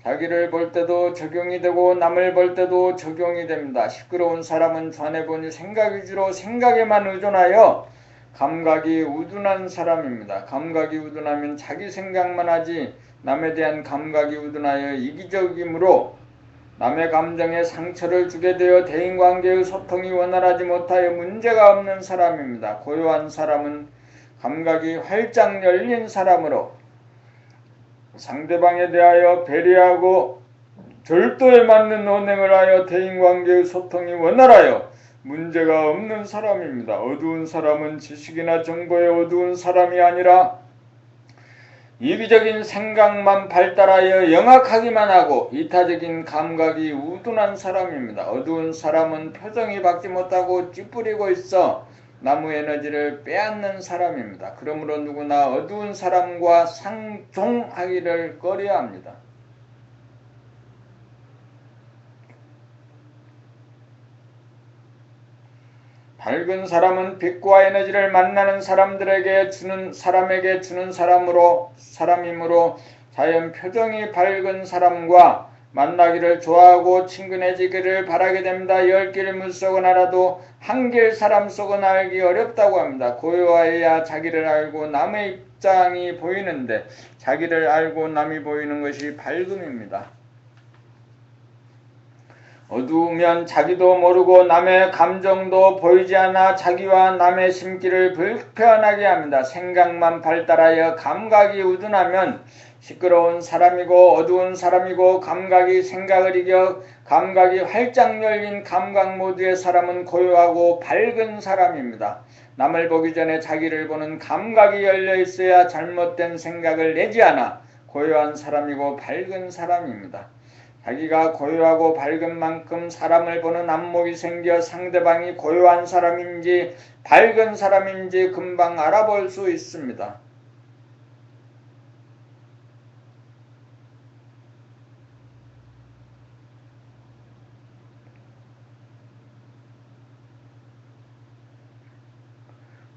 자기를 볼 때도 적용이 되고 남을 볼 때도 적용이 됩니다. 시끄러운 사람은 전에 보니 생각 위주로 생각에만 의존하여 감각이 우둔한 사람입니다. 감각이 우둔하면 자기 생각만 하지 남에 대한 감각이 우둔하여 이기적이므로 남의 감정에 상처를 주게 되어 대인관계의 소통이 원활하지 못하여 문제가 없는 사람입니다. 고요한 사람은 감각이 활짝 열린 사람으로 상대방에 대하여 배려하고 절도에 맞는 언행을 하여 대인관계의 소통이 원활하여 문제가 없는 사람입니다. 어두운 사람은 지식이나 정보에 어두운 사람이 아니라 이기적인 생각만 발달하여 영악하기만 하고 이타적인 감각이 우둔한 사람입니다. 어두운 사람은 표정이 밝지 못하고 찌푸리고 있어 나무 에너지를 빼앗는 사람입니다. 그러므로 누구나 어두운 사람과 상종하기를 꺼려합니다. 밝은 사람은 빛과 에너지를 만나는 사람에게 주는 사람이므로 자연 표정이 밝은 사람과 만나기를 좋아하고 친근해지기를 바라게 됩니다. 10길 물속은 알아도 한 길 사람 속은 알기 어렵다고 합니다. 고요해야 자기를 알고 남의 입장이 보이는데 자기를 알고 남이 보이는 것이 밝음입니다. 어두우면 자기도 모르고 남의 감정도 보이지 않아 자기와 남의 심기를 불편하게 합니다. 생각만 발달하여 감각이 우둔하면 시끄러운 사람이고 어두운 사람이고 감각이 생각을 이겨 감각이 활짝 열린 감각 모두의 사람은 고요하고 밝은 사람입니다. 남을 보기 전에 자기를 보는 감각이 열려 있어야 잘못된 생각을 내지 않아 고요한 사람이고 밝은 사람입니다. 자기가 고요하고 밝은 만큼 사람을 보는 안목이 생겨 상대방이 고요한 사람인지 밝은 사람인지 금방 알아볼 수 있습니다.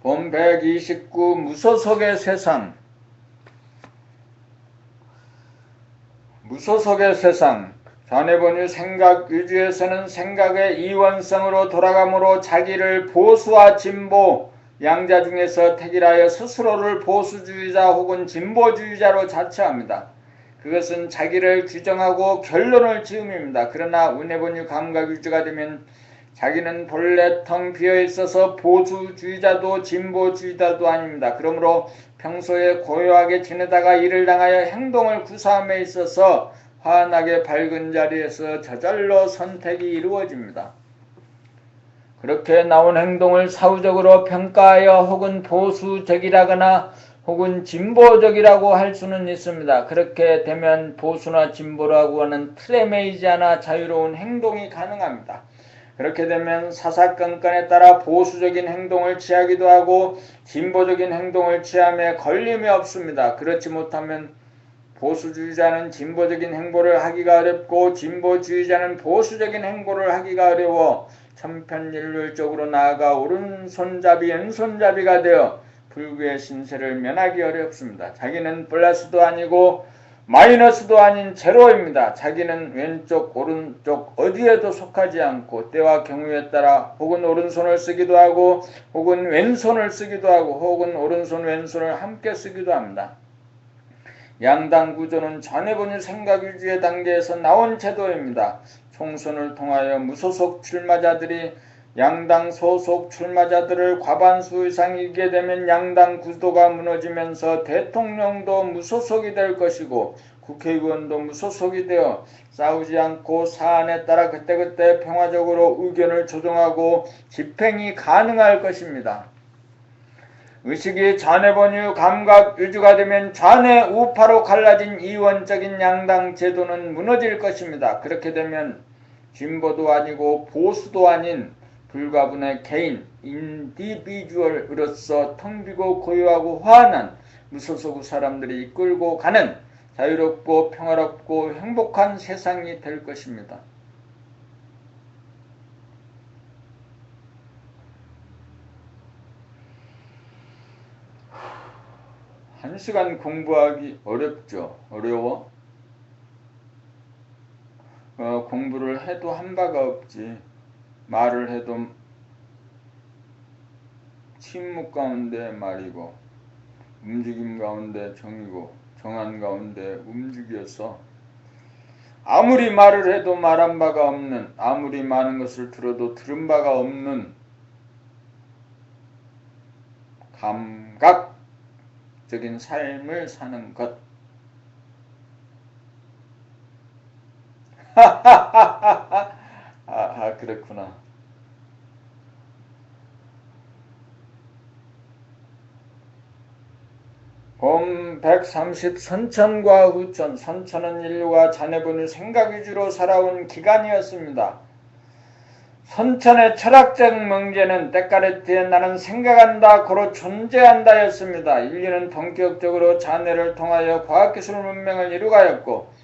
본 129 무소속의 세상. 무소속의 세상. 전에 보니 생각 위주에서는 생각의 이원성으로 돌아가므로 자기를 보수와 진보 양자 중에서 택일하여 스스로를 보수주의자 혹은 진보주의자로 자처합니다. 그것은 자기를 규정하고 결론을 지음입니다. 그러나 운에 보니 감각 위주가 되면 자기는 본래 텅 비어 있어서 보수주의자도 진보주의자도 아닙니다. 그러므로 평소에 고요하게 지내다가 일을 당하여 행동을 구사함에 있어서 환하게 밝은 자리에서 저절로 선택이 이루어집니다. 그렇게 나온 행동을 사후적으로 평가하여 혹은 보수적이라거나 혹은 진보적이라고 할 수는 있습니다. 그렇게 되면 보수나 진보라고 하는 틀에 매이지 않아 자유로운 행동이 가능합니다. 그렇게 되면 사사건건에 따라 보수적인 행동을 취하기도 하고 진보적인 행동을 취함에 걸림이 없습니다. 그렇지 못하면 보수주의자는 진보적인 행보를 하기가 어렵고 진보주의자는 보수적인 행보를 하기가 어려워 천편일률적으로 나아가 오른손잡이 왼손잡이가 되어 불구의 신세를 면하기 어렵습니다. 자기는 플러스도 아니고 마이너스도 아닌 제로입니다. 자기는 왼쪽 오른쪽 어디에도 속하지 않고 때와 경우에 따라 혹은 오른손을 쓰기도 하고 혹은 왼손을 쓰기도 하고 혹은 오른손 왼손을 함께 쓰기도 합니다. 양당 구조는 전에 보니 생각 위주의 단계에서 나온 제도입니다. 총선을 통하여 무소속 출마자들이 양당 소속 출마자들을 과반수 이상 이기게 되면 양당 구도가 무너지면서 대통령도 무소속이 될 것이고 국회의원도 무소속이 되어 싸우지 않고 사안에 따라 그때그때 평화적으로 의견을 조정하고 집행이 가능할 것입니다. 의식이 좌뇌번유 감각 위주가 되면 좌뇌 우파로 갈라진 이원적인 양당 제도는 무너질 것입니다. 그렇게 되면 진보도 아니고 보수도 아닌 불가분의 개인, 인디비주얼으로서 텅 비고 고요하고 환한 무소속 사람들이 이끌고 가는 자유롭고 평화롭고 행복한 세상이 될 것입니다. 1시간 공부하기 어렵죠. 어려워? 공부를 해도 한 바가 없지. 말을 해도 침묵 가운데 말이고 움직임 가운데 정이고 정한 가운데 움직여서 아무리 말을 해도 말한 바가 없는, 아무리 많은 것을 들어도 들은 바가 없는 감각적인 삶을 사는 것. 그렇구나. 봄 130 선천과 후천. 선천은 인류가 자네분의 생각 위주로 살아온 기간이었습니다. 선천의 철학적 명제는 데카르트의 나는 생각한다, 고로 존재한다 였습니다. 인류는 본격적으로 자네를 통하여 과학기술 문명을 이루가였고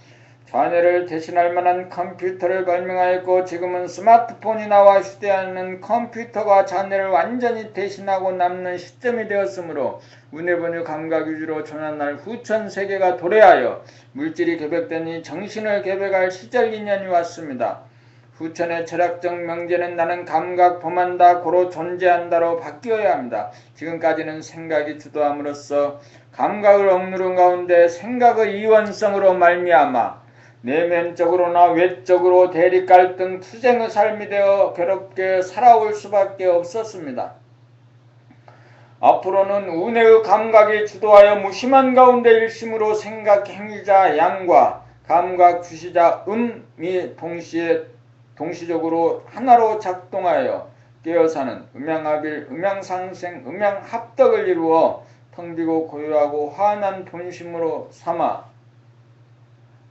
자네를 대신할 만한 컴퓨터를 발명하였고 지금은 스마트폰이 나와 휴대하는 컴퓨터가 자네를 완전히 대신하고 남는 시점이 되었으므로 운해번유 감각 위주로 조난날 후천 세계가 도래하여 물질이 개벽되니 정신을 개벽할 시절 인연이 왔습니다. 후천의 철학적 명제는 나는 감각 범한다, 고로 존재한다로 바뀌어야 합니다. 지금까지는 생각이 주도함으로써 감각을 억누른 가운데 생각의 이원성으로 말미암아 내면적으로나 외적으로 대립 갈등 투쟁의 삶이 되어 괴롭게 살아올 수밖에 없었습니다. 앞으로는 운해의 감각이 주도하여 무심한 가운데 일심으로 생각 행위자 양과 감각 주시자 음이 동시적으로 하나로 작동하여 깨어사는 음양합일, 음양상생, 음양합덕을 이루어 텅비고 고요하고 환한 본심으로 삼아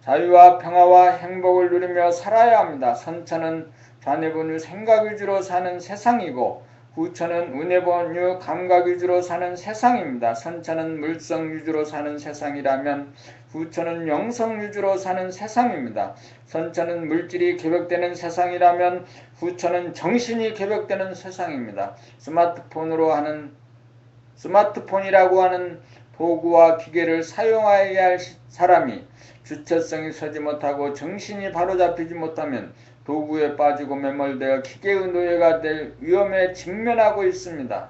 자유와 평화와 행복을 누리며 살아야 합니다. 선천은 자네번유 생각 위주로 사는 세상이고 후천은 운해번유 감각 위주로 사는 세상입니다. 선천은 물성 위주로 사는 세상이라면 후천은 영성 위주로 사는 세상입니다. 선천은 물질이 개벽되는 세상이라면 후천은 정신이 개벽되는 세상입니다. 스마트폰이라고 하는 도구와 기계를 사용해야 할 사람이 주체성이 서지 못하고 정신이 바로잡히지 못하면 도구에 빠지고 매몰되어 기계의 노예가 될 위험에 직면하고 있습니다.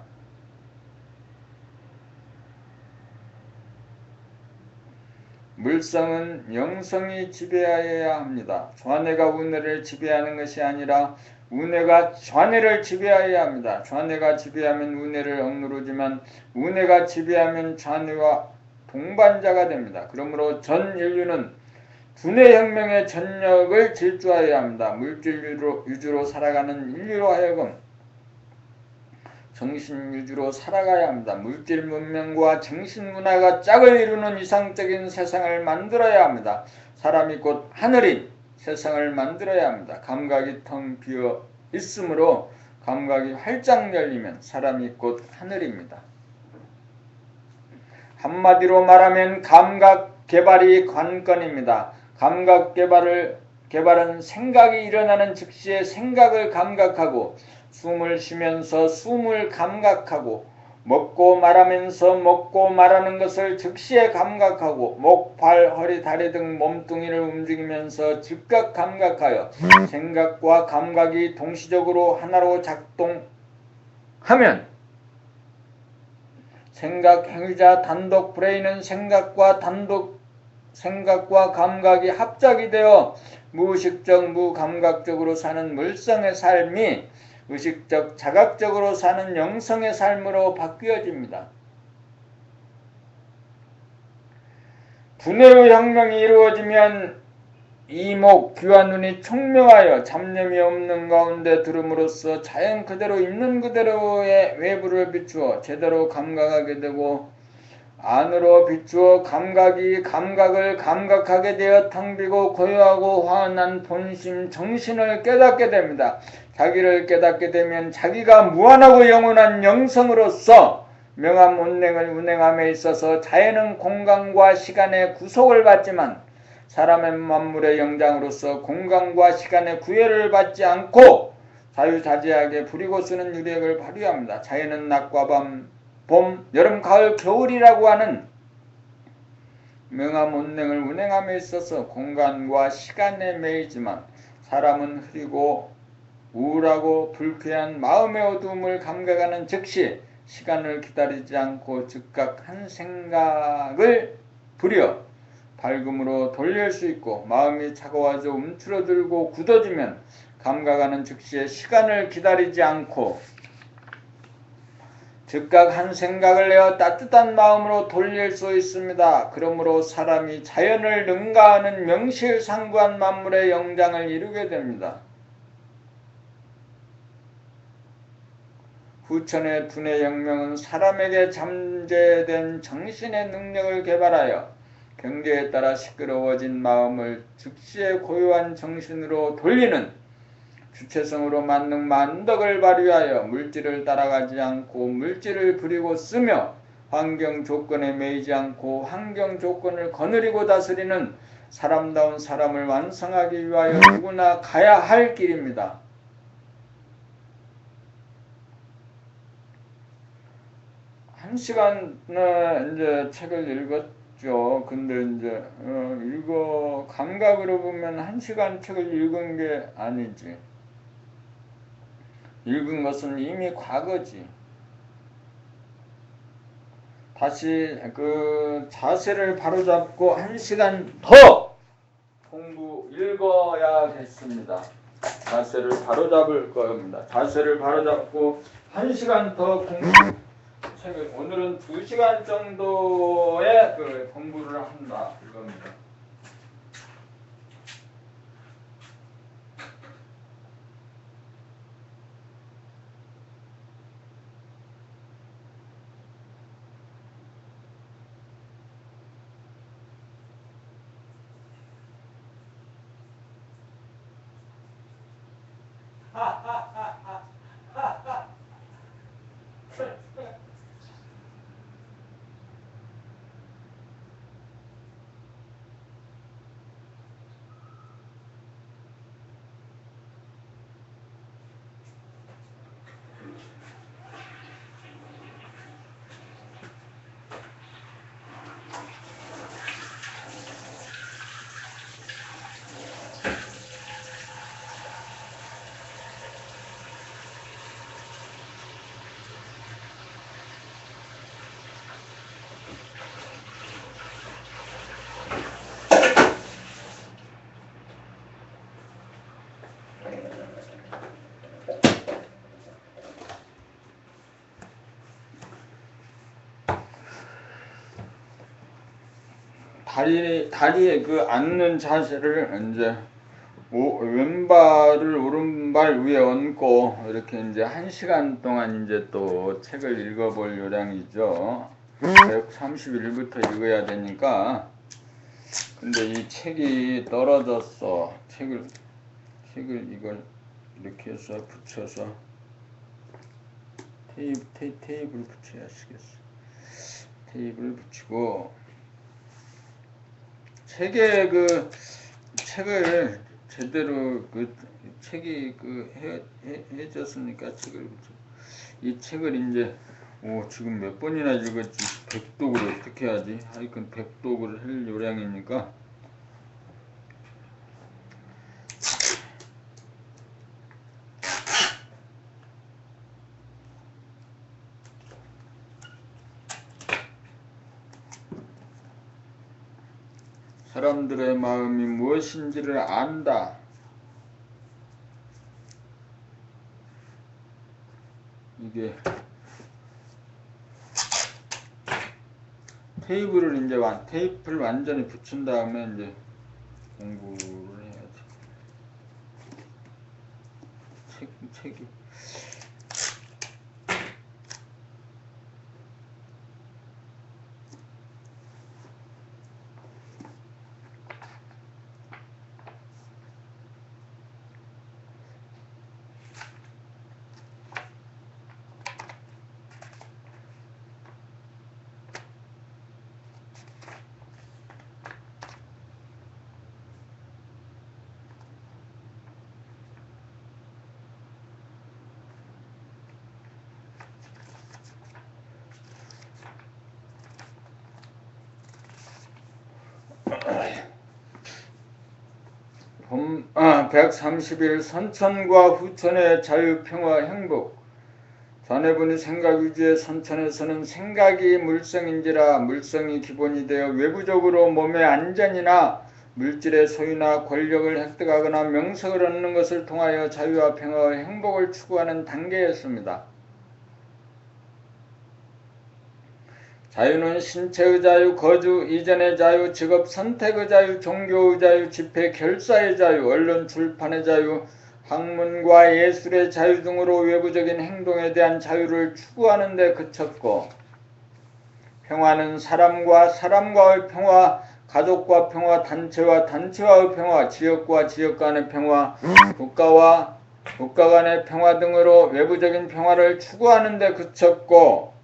물성은 영성이 지배하여야 합니다. 좌뇌가 운해를 지배하는 것이 아니라 운해가 좌뇌를 지배하여야 합니다. 좌뇌가 지배하면 운해를 억누르지만 운해가 지배하면 좌뇌와 동반자가 됩니다. 그러므로 전 인류는 두뇌혁명의 전력을 질주하여야 합니다. 물질 위주로 살아가는 인류로 하여금 정신 위주로 살아가야 합니다. 물질 문명과 정신 문화가 짝을 이루는 이상적인 세상을 만들어야 합니다. 사람이 곧 하늘인 세상을 만들어야 합니다. 감각이 텅 비어 있으므로 감각이 활짝 열리면 사람이 곧 하늘입니다. 한마디로 말하면 감각 개발이 관건입니다. 감각 개발은 생각이 일어나는 즉시에 생각을 감각하고 숨을 쉬면서 숨을 감각하고 먹고 말하면서 먹고 말하는 것을 즉시에 감각하고 목, 발, 허리, 다리 등 몸뚱이를 움직이면서 즉각 감각하여 생각과 감각이 동시적으로 하나로 작동하면 생각 행위자 단독 브레인은 생각과 감각이 합작이 되어 무의식적 무감각적으로 사는 물성의 삶이 의식적 자각적으로 사는 영성의 삶으로 바뀌어집니다. 두뇌의 혁명이 이루어지면 이목, 귀와 눈이 총명하여 잡념이 없는 가운데 들음으로써 자연 그대로 있는 그대로의 외부를 비추어 제대로 감각하게 되고 안으로 비추어 감각이 감각을 감각하게 되어 텅 비고 고요하고 환한 본심 정신을 깨닫게 됩니다. 자기를 깨닫게 되면 자기가 무한하고 영원한 영성으로서 명암 운행을 운행함에 있어서 자연은 공간과 시간의 구속을 받지만 사람의 만물의 영장으로서 공간과 시간의 구애를 받지 않고 자유자재하게 부리고 쓰는 유력을 발휘합니다. 자연은 낮과 밤, 봄, 여름, 가을, 겨울이라고 하는 명암 운행을 운행함에 있어서 공간과 시간에 매이지만 사람은 흐리고 우울하고 불쾌한 마음의 어두움을 감각하는 즉시 시간을 기다리지 않고 즉각 한 생각을 부려 밝음으로 돌릴 수 있고, 마음이 차가워져 움츠러들고 굳어지면 감각하는 즉시에 시간을 기다리지 않고 즉각 한 생각을 내어 따뜻한 마음으로 돌릴 수 있습니다. 그러므로 사람이 자연을 능가하는 명실상부한 만물의 영장을 이루게 됩니다. 후천의 두뇌 혁명은 사람에게 잠재된 정신의 능력을 개발하여 경계에 따라 시끄러워진 마음을 즉시에 고요한 정신으로 돌리는 주체성으로 만능 만덕을 발휘하여 물질을 따라가지 않고 물질을 부리고 쓰며 환경 조건에 매이지 않고 환경 조건을 거느리고 다스리는 사람다운 사람을 완성하기 위하여 누구나 가야 할 길입니다. 한 시간에 이제 책을 읽었죠. 근데 이제 감각으로 보면 한 시간 책을 읽은 게 아니지. 읽은 것은 이미 과거지. 다시 그 자세를 바로잡고 한 시간 더 공부 읽어야겠습니다. 자세를 바로잡을 겁니다. 자세를 바로잡고 한 시간 더 공부 책을 오늘은 2시간 정도의 그 공부를 한다 이겁니다. 다리에 그 앉는 자세를 이제 왼발을 오른발 위에 얹고 이렇게 이제 1시간 동안 이제 또 책을 읽어볼 요량이죠. 131부터 읽어야 되니까. 근데 이 책이 떨어졌어. 책을 이걸 이렇게 해서 붙여서 테이프를 붙여야겠어. 테이프를 붙이고 책을 제대로 그 책이 해졌으니까 책을 붙여. 이 책을 이제 지금 몇 번이나 읽었지. 100독을 어떻게 하지? 하여튼 100독을 할 요량이니까 사람들의 마음이 무엇인지를 안다. 이게 테이프를 완전히 붙인 다음에 이제 공부를 해야지. 책이 131 선천과 후천의 자유, 평화, 행복. 자네분이 생각 위주의 선천에서는 생각이 물성인지라 물성이 기본이 되어 외부적으로 몸의 안전이나 물질의 소유나 권력을 획득하거나 명성을 얻는 것을 통하여 자유와 평화와 행복을 추구하는 단계였습니다. 자유는 신체의 자유, 거주 이전의 자유, 직업 선택의 자유, 종교의 자유, 집회 결사의 자유, 언론 출판의 자유, 학문과 예술의 자유 등으로 외부적인 행동에 대한 자유를 추구하는 데 그쳤고, 평화는 사람과 사람과의 평화, 가족과 평화, 단체와 단체와의 평화, 지역과 지역 간의 평화, 국가와 국가 간의 평화 등으로 외부적인 평화를 추구하는 데 그쳤고,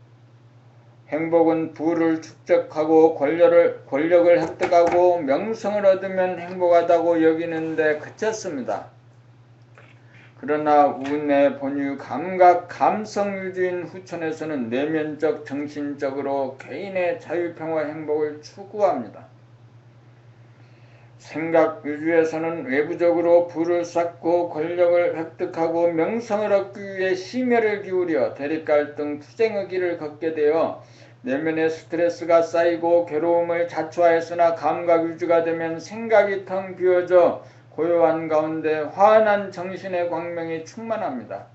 행복은 부를 축적하고 권력을 획득하고 명성을 얻으면 행복하다고 여기는 데 그쳤습니다. 그러나 운의 본유 감각 감성 위주인 후천에서는 내면적 정신적으로 개인의 자유, 평화, 행복을 추구합니다. 생각 위주에서는 외부적으로 부를 쌓고 권력을 획득하고 명성을 얻기 위해 심혈을 기울여 대립갈등 투쟁의 길을 걷게 되어 내면의 스트레스가 쌓이고 괴로움을 자초하였으나 감각 위주가 되면 생각이 텅 비어져 고요한 가운데 환한 정신의 광명이 충만합니다.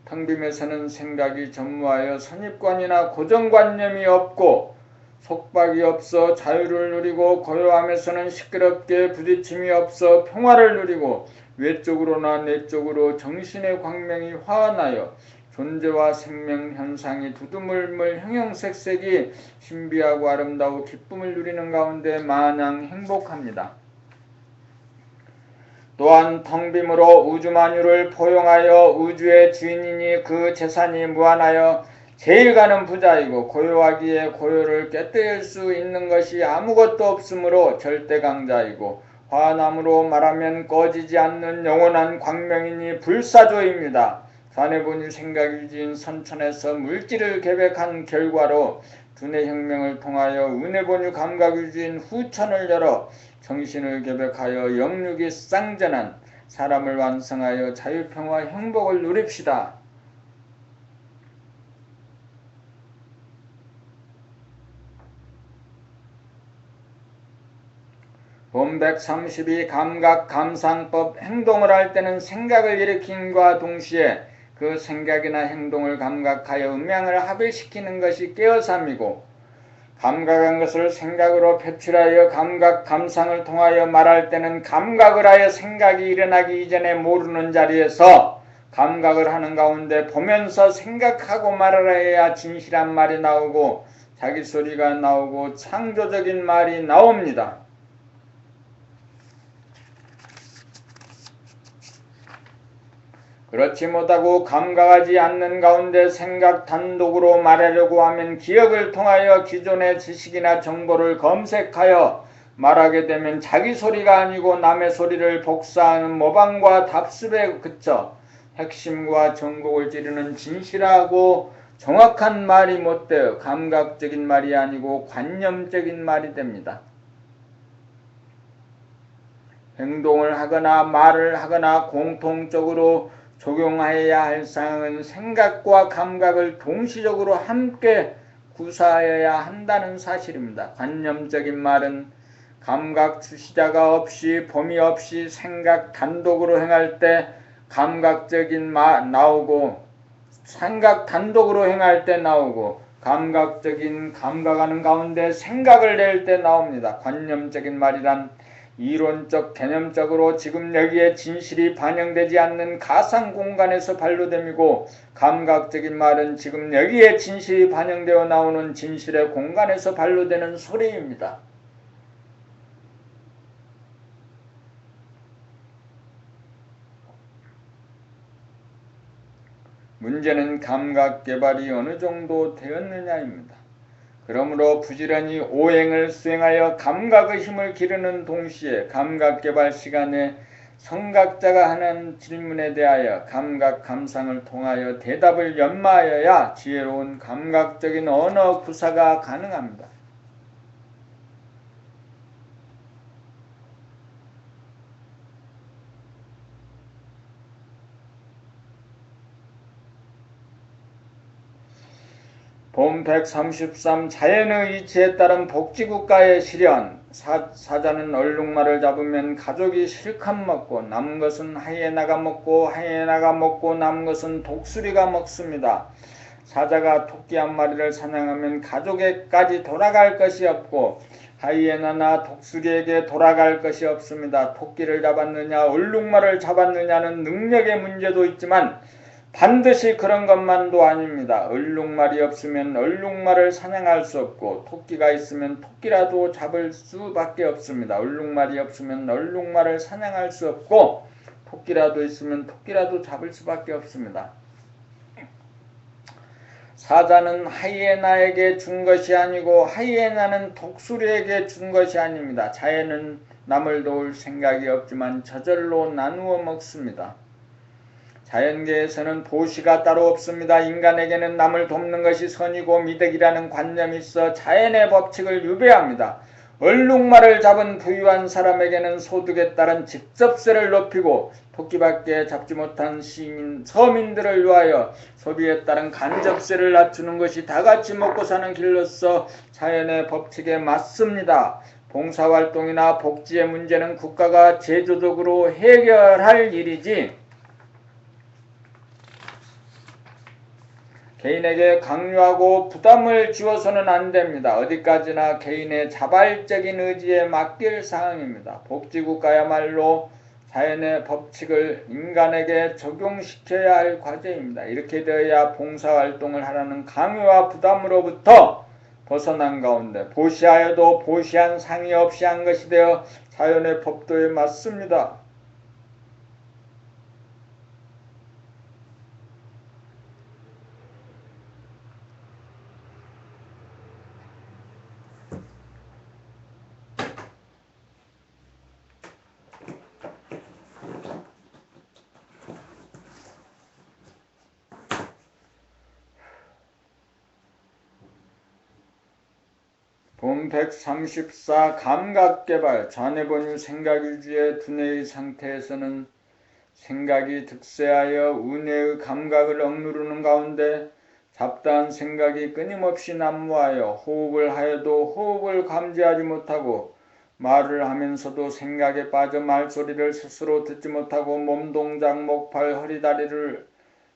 텅빔에서는 생각이 전무하여 선입관이나 고정관념이 없고 속박이 없어 자유를 누리고, 고요함에서는 시끄럽게 부딪힘이 없어 평화를 누리고, 외적으로나 내적으로 정신의 광명이 환하여 존재와 생명 현상이 두두물물 형형색색이 신비하고 아름다워 기쁨을 누리는 가운데 마냥 행복합니다. 또한 텅빔으로 우주만유를 포용하여 우주의 주인이니 그 재산이 무한하여 제일 가는 부자이고, 고요하기에 고요를 깨뜨릴 수 있는 것이 아무것도 없으므로 절대강자이고, 화남으로 말하면 꺼지지 않는 영원한 광명이니 불사조입니다. 자네분이 생각이 지은 선천에서 물질을 계획한 결과로 두뇌혁명을 통하여 은혜본유 감각위주인 후천을 열어 정신을 계획하여 영육이 쌍전한 사람을 완성하여 자유평화 행복을 누립시다. 본 132 감각 감상법. 행동을 할 때는 생각을 일으킴과 동시에 그 생각이나 행동을 감각하여 음양을 합일시키는 것이 깨어삼이고, 감각한 것을 생각으로 표출하여 감각 감상을 통하여 말할 때는 감각을 하여 생각이 일어나기 이전에 모르는 자리에서 감각을 하는 가운데 보면서 생각하고 말을 해야 진실한 말이 나오고 자기 소리가 나오고 창조적인 말이 나옵니다. 그렇지 못하고 감각하지 않는 가운데 생각 단독으로 말하려고 하면 기억을 통하여 기존의 지식이나 정보를 검색하여 말하게 되면 자기 소리가 아니고 남의 소리를 복사하는 모방과 답습에 그쳐 핵심과 전곡을 찌르는 진실하고 정확한 말이 못되어 감각적인 말이 아니고 관념적인 말이 됩니다. 행동을 하거나 말을 하거나 공통적으로 적용하여야 할 사항은 생각과 감각을 동시적으로 함께 구사하여야 한다는 사실입니다. 관념적인 말은 감각 주시자가 없이 범위 없이 생각 단독으로 행할 때 감각적인 말 나오고, 생각 단독으로 행할 때 나오고, 감각적인 감각하는 가운데 생각을 낼 때 나옵니다. 관념적인 말이란 이론적 개념적으로 지금 여기에 진실이 반영되지 않는 가상 공간에서 반로됨이고, 감각적인 말은 지금 여기에 진실이 반영되어 나오는 진실의 공간에서 반로되는 소리입니다. 문제는 감각 개발이 어느 정도 되었느냐입니다. 그러므로 부지런히 오행을 수행하여 감각의 힘을 기르는 동시에 감각 개발 시간에 성각자가 하는 질문에 대하여 감각 감상을 통하여 대답을 연마하여야 지혜로운 감각적인 언어 구사가 가능합니다. 본 133 자연의 이치에 따른 복지국가의 실현. 사자는 얼룩말을 잡으면 가족이 실컷 먹고 남은 것은 하이에나가 먹고 하이에나가 먹고 남은 것은 독수리가 먹습니다. 사자가 토끼 한 마리를 사냥하면 가족에까지 돌아갈 것이 없고 하이에나나 독수리에게 돌아갈 것이 없습니다. 토끼를 잡았느냐 얼룩말을 잡았느냐는 능력의 문제도 있지만 반드시 그런 것만도 아닙니다. 얼룩말이 없으면 얼룩말을 사냥할 수 없고 토끼가 있으면 토끼라도 잡을 수밖에 없습니다. 얼룩말이 없으면 얼룩말을 사냥할 수 없고 토끼라도 있으면 토끼라도 잡을 수밖에 없습니다. 사자는 하이에나에게 준 것이 아니고 하이에나는 독수리에게 준 것이 아닙니다. 자연은 남을 도울 생각이 없지만 저절로 나누어 먹습니다. 자연계에서는 보시가 따로 없습니다. 인간에게는 남을 돕는 것이 선이고 미덕이라는 관념이 있어 자연의 법칙을 유배합니다. 얼룩말을 잡은 부유한 사람에게는 소득에 따른 직접세를 높이고 토끼밖에 잡지 못한 서민들을 위하여 소비에 따른 간접세를 낮추는 것이 다같이 먹고 사는 길로서 자연의 법칙에 맞습니다. 봉사활동이나 복지의 문제는 국가가 제도적으로 해결할 일이지 개인에게 강요하고 부담을 지워서는 안 됩니다. 어디까지나 개인의 자발적인 의지에 맡길 사항입니다. 복지국가야말로 자연의 법칙을 인간에게 적용시켜야 할 과제입니다. 이렇게 되어야 봉사활동을 하라는 강요와 부담으로부터 벗어난 가운데 보시하여도 보시한 상의 없이 한 것이 되어 자연의 법도에 맞습니다. 본 134 감각개발 좌뇌본유 생각유지의 두뇌의 상태에서는 생각이 득세하여 우뇌의 감각을 억누르는 가운데 잡다한 생각이 끊임없이 난무하여 호흡을 하여도 호흡을 감지하지 못하고 말을 하면서도 생각에 빠져 말소리를 스스로 듣지 못하고 몸동작, 목팔, 허리다리를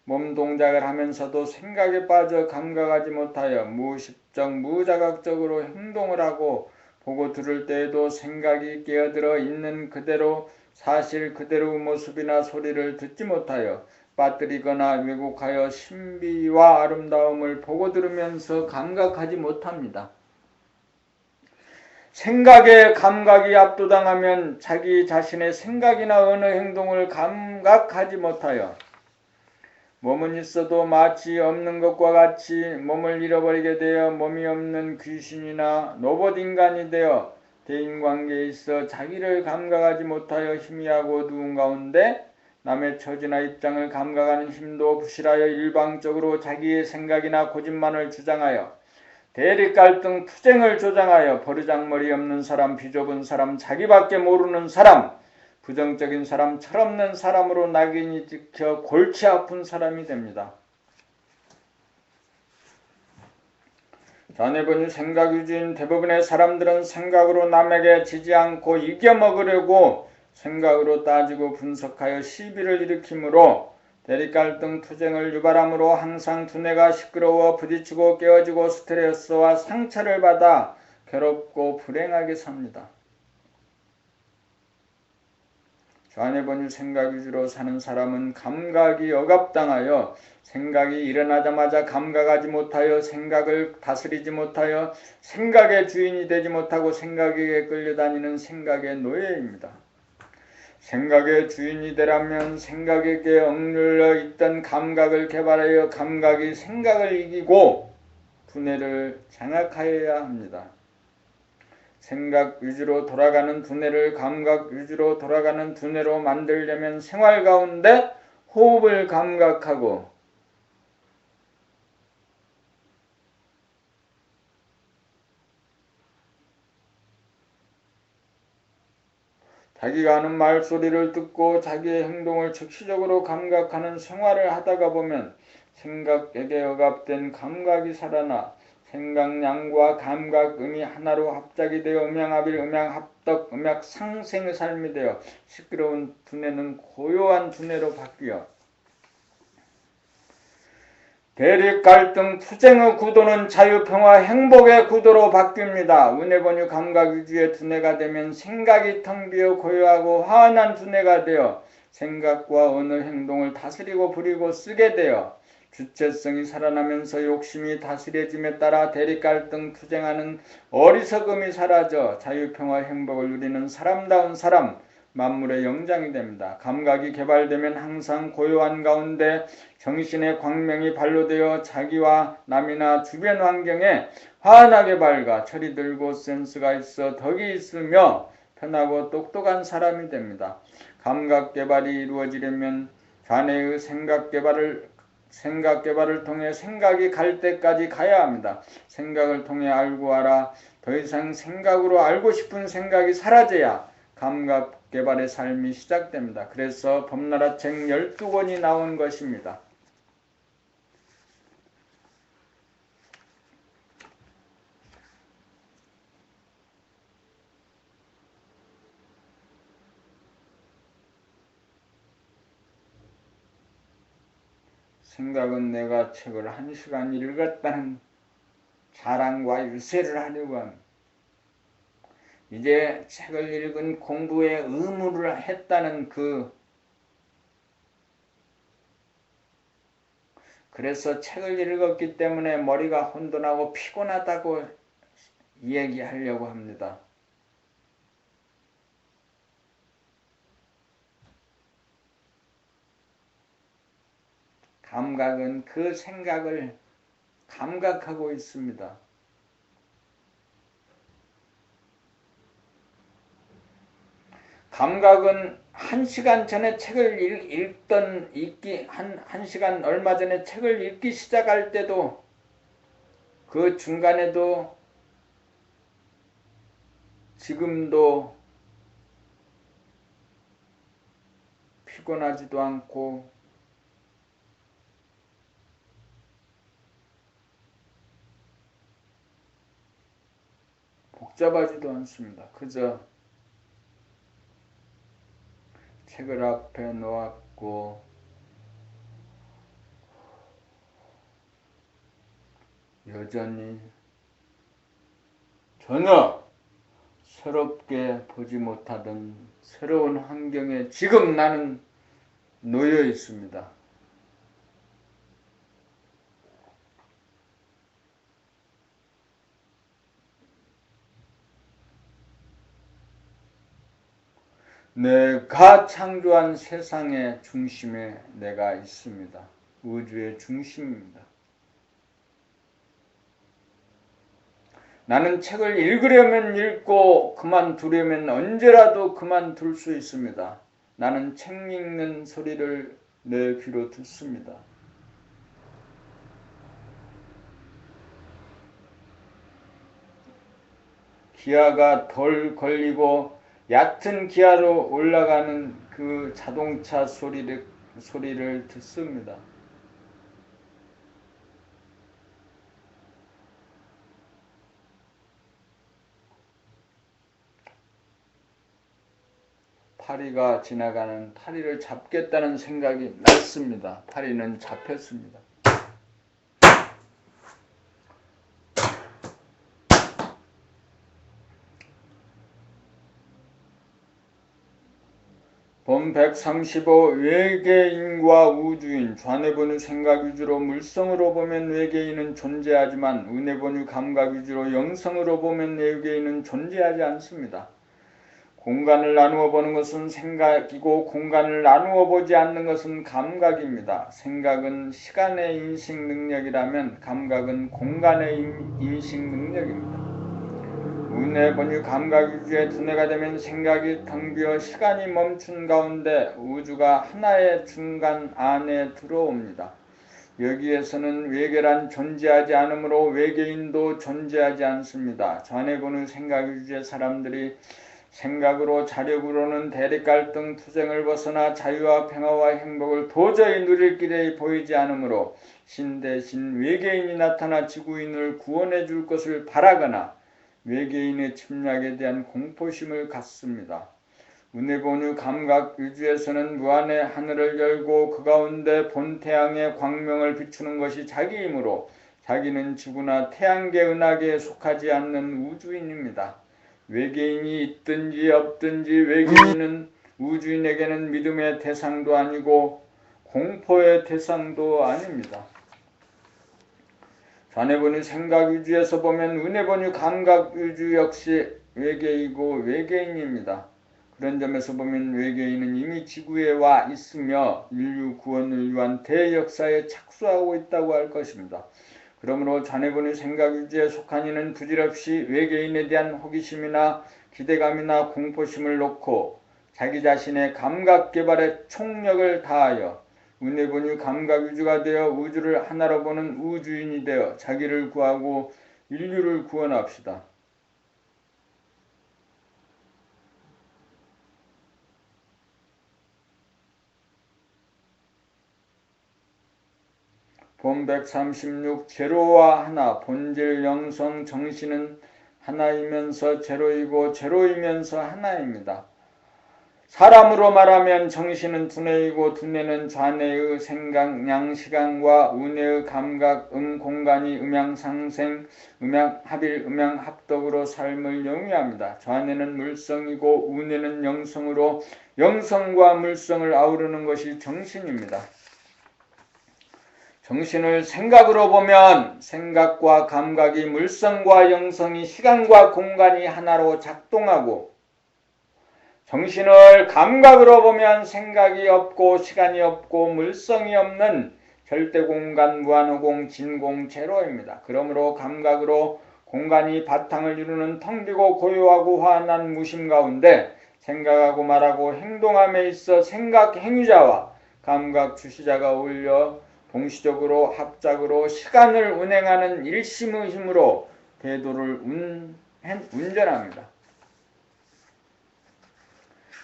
몸동작을 하면서도 생각에 빠져 감각하지 못하여 무의식적, 무자각적으로 행동을 하고 보고 들을 때에도 생각이 끼어들어 있는 그대로 사실 그대로의 모습이나 소리를 듣지 못하여 빠뜨리거나 왜곡하여 신비와 아름다움을 보고 들으면서 감각하지 못합니다. 생각에 감각이 압도당하면 자기 자신의 생각이나 어느 행동을 감각하지 못하여 몸은 있어도 마치 없는 것과 같이 몸을 잃어버리게 되어 몸이 없는 귀신이나 로봇 인간이 되어 대인관계에 있어 자기를 감각하지 못하여 희미하고 어두운 가운데 남의 처지나 입장을 감각하는 힘도 부실하여 일방적으로 자기의 생각이나 고집만을 주장하여 대립갈등 투쟁을 조장하여 버르장머리 없는 사람, 비좁은 사람, 자기밖에 모르는 사람, 부정적인 사람, 철없는 사람으로 낙인이 찍혀 골치 아픈 사람이 됩니다. 좌뇌본유 생각유지인 대부분의 사람들은 생각으로 남에게 지지 않고 이겨먹으려고 생각으로 따지고 분석하여 시비를 일으키므로 대립갈등 투쟁을 유발함으로 항상 두뇌가 시끄러워 부딪히고 깨어지고 스트레스와 상처를 받아 괴롭고 불행하게 삽니다. 좌뇌본유 생각위주로 사는 사람은 감각이 억압당하여 생각이 일어나자마자 감각하지 못하여 생각을 다스리지 못하여 생각의 주인이 되지 못하고 생각에게 끌려다니는 생각의 노예입니다. 생각의 주인이 되려면 생각에게 억눌려 있던 감각을 개발하여 감각이 생각을 이기고 두뇌를 장악하여야 합니다. 생각 위주로 돌아가는 두뇌를 감각 위주로 돌아가는 두뇌로 만들려면 생활 가운데 호흡을 감각하고 자기가 하는 말소리를 듣고 자기의 행동을 즉시적으로 감각하는 생활을 하다가 보면 생각에게 억압된 감각이 살아나 생각량과 감각음이 하나로 합작이 되어 음양합일, 음양합덕, 음양상생의 삶이 되어 시끄러운 두뇌는 고요한 두뇌로 바뀌어 대립, 갈등, 투쟁의 구도는 자유평화, 행복의 구도로 바뀝니다. 은혜번유 감각위주의 두뇌가 되면 생각이 텅 비어 고요하고 환한 두뇌가 되어 생각과 언어, 행동을 다스리고 부리고 쓰게 되어 주체성이 살아나면서 욕심이 다스려짐에 따라 대립, 갈등, 투쟁하는 어리석음이 사라져 자유평화, 행복을 누리는 사람다운 사람, 만물의 영장이 됩니다. 감각이 개발되면 항상 고요한 가운데 정신의 광명이 발로되어 자기와 남이나 주변 환경에 환하게 밝아 철이 들고 센스가 있어 덕이 있으며 편하고 똑똑한 사람이 됩니다. 감각 개발이 이루어지려면 자네의 생각 개발을 통해 생각이 갈 때까지 가야 합니다. 생각을 통해 알고 알아 더 이상 생각으로 알고 싶은 생각이 사라져야 감각 개발의 삶이 시작됩니다. 그래서 범나라 책 12권이 나온 것입니다. 생각은 내가 책을 1시간 읽었다는 자랑과 유세를 하려고 합니다. 이제 책을 읽은 공부에 의무를 했다는 그래서 책을 읽었기 때문에 머리가 혼돈하고 피곤하다고 얘기하려고 합니다. 감각은 그 생각을 감각하고 있습니다. 감각은 1시간 전에 책을 한 시간 얼마 전에 책을 읽기 시작할 때도 그 중간에도 지금도 피곤하지도 않고 복잡하지도 않습니다. 그저 책을 앞에 놓았고 여전히 전혀 새롭게 보지 못하던 새로운 환경에 지금 나는 놓여 있습니다. 내가 창조한 세상의 중심에 내가 있습니다. 우주의 중심입니다. 나는 책을 읽으려면 읽고 그만두려면 언제라도 그만둘 수 있습니다. 나는 책 읽는 소리를 내 귀로 듣습니다. 기아가 덜 걸리고 얕은 기아로 올라가는 그 자동차 소리를 듣습니다. 파리가 지나가는 파리를 잡겠다는 생각이 났습니다. 파리는 잡혔습니다. 본 135 외계인과 우주인 좌뇌번유 생각 위주로 물성으로 보면 외계인은 존재하지만 우뇌번유 감각 위주로 영성으로 보면 외계인은 존재하지 않습니다. 공간을 나누어 보는 것은 생각이고 공간을 나누어 보지 않는 것은 감각입니다. 생각은 시간의 인식 능력이라면 감각은 공간의 인식 능력입니다. 우뇌번유 감각 위주의 두뇌가 되면 생각이 텅 비어 시간이 멈춘 가운데 우주가 하나의 중간 안에 들어옵니다. 여기에서는 외계란 존재하지 않으므로 외계인도 존재하지 않습니다. 좌뇌번유 생각 위주의 사람들이 생각으로 자력으로는 대립갈등 투쟁을 벗어나 자유와 평화와 행복을 도저히 누릴 길이 보이지 않으므로 신 대신 외계인이 나타나 지구인을 구원해 줄 것을 바라거나 외계인의 침략에 대한 공포심을 갖습니다. 은혜본유 감각유주에서는 무한의 하늘을 열고 그 가운데 본 태양의 광명을 비추는 것이 자기이므로 자기는 지구나 태양계 은하계에 속하지 않는 우주인입니다. 외계인이 있든지 없든지 외계인은 우주인에게는 믿음의 대상도 아니고 공포의 대상도 아닙니다. 좌뇌본유 생각유주에서 보면 은혜본유 감각유주 역시 외계이고 외계인입니다. 그런 점에서 보면 외계인은 이미 지구에 와 있으며 인류 구원을 위한 대역사에 착수하고 있다고 할 것입니다. 그러므로 좌뇌본유 생각유주에 속한 이는 부질없이 외계인에 대한 호기심이나 기대감이나 공포심을 놓고 자기 자신의 감각개발에 총력을 다하여 은혜본유 감각유주가 되어 우주를 하나로 보는 우주인이 되어 자기를 구하고 인류를 구원합시다. 본 136 제로와 하나 본질 영성 정신은 하나이면서 제로이고 제로이면서 하나입니다. 사람으로 말하면 정신은 두뇌이고 두뇌는 좌뇌의 생각, 양시간과 우뇌의 감각, 공간이 음양상생, 음양합일, 음양합덕으로 삶을 영위합니다. 좌뇌는 물성이고 우뇌는 영성으로 영성과 물성을 아우르는 것이 정신입니다. 정신을 생각으로 보면 생각과 감각이 물성과 영성이 시간과 공간이 하나로 작동하고 정신을 감각으로 보면 생각이 없고 시간이 없고 물성이 없는 절대공간 무한호공 진공 제로입니다. 그러므로 감각으로 공간이 바탕을 이루는 텅 비고 고요하고 환한 무심 가운데 생각하고 말하고 행동함에 있어 생각 행위자와 감각 주시자가 어울려 동시적으로 합작으로 시간을 운행하는 일심의 힘으로 대도를 운전합니다.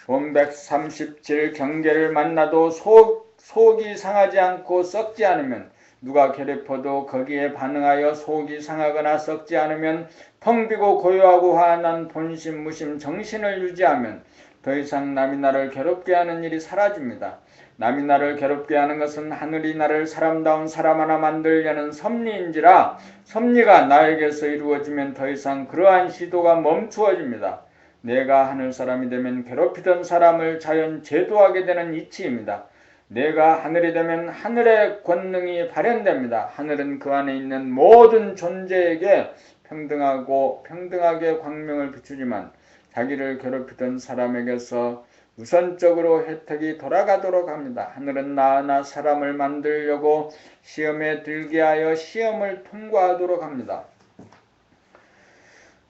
본 137 경계를 만나도 속이 상하지 않고 썩지 않으면 누가 괴롭혀도 거기에 반응하여 속이 상하거나 썩지 않으면 텅 비고 고요하고 환한 본심 무심 정신을 유지하면 더 이상 남이 나를 괴롭게 하는 일이 사라집니다. 남이 나를 괴롭게 하는 것은 하늘이 나를 사람다운 사람 하나 만들려는 섭리인지라 섭리가 나에게서 이루어지면 더 이상 그러한 시도가 멈추어집니다. 내가 하늘 사람이 되면 괴롭히던 사람을 자연 제도하게 되는 이치입니다. 내가 하늘이 되면 하늘의 권능이 발현됩니다. 하늘은 그 안에 있는 모든 존재에게 평등하게 광명을 비추지만 자기를 괴롭히던 사람에게서 우선적으로 혜택이 돌아가도록 합니다. 하늘은 나나 사람을 만들려고 시험에 들게 하여 시험을 통과하도록 합니다.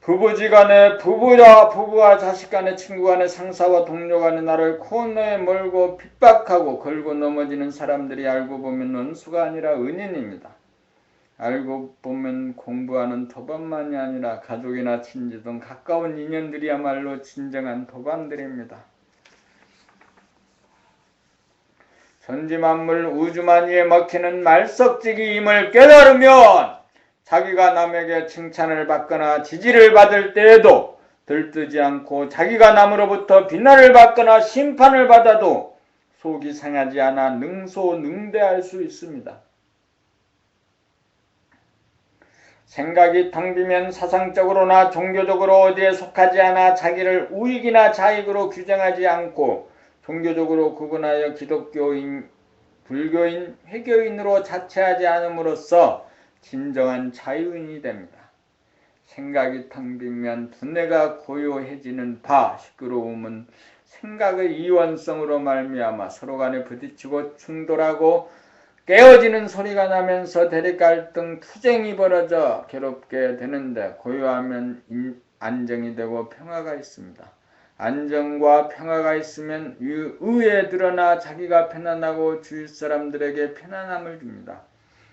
부부지간에 부부와 자식간에 친구간에 상사와 동료간에 나를 코너에 몰고 핍박하고 걸고 넘어지는 사람들이 알고 보면 원수가 아니라 은인입니다. 알고 보면 공부하는 도반만이 아니라 가족이나 친지 등 가까운 인연들이야말로 진정한 도반들입니다. 천지만물 우주만이에 먹히는 말석지기임을 깨달으면 자기가 남에게 칭찬을 받거나 지지를 받을 때에도 들뜨지 않고 자기가 남으로부터 비난을 받거나 심판을 받아도 속이 상하지 않아 능소능대할 수 있습니다. 생각이 텅 비면 사상적으로나 종교적으로 어디에 속하지 않아 자기를 우익이나 자익으로 규정하지 않고 종교적으로 구분하여 기독교인, 불교인, 회교인으로 자체하지 않음으로써 진정한 자유인이 됩니다. 생각이 텅 비면 두뇌가 고요해지는 바 시끄러움은 생각의 이원성으로 말미암아 서로 간에 부딪히고 충돌하고 깨어지는 소리가 나면서 대립갈등 투쟁이 벌어져 괴롭게 되는데 고요하면 안정이 되고 평화가 있습니다. 안정과 평화가 있으면 의에 드러나 자기가 편안하고 주위 사람들에게 편안함을 줍니다.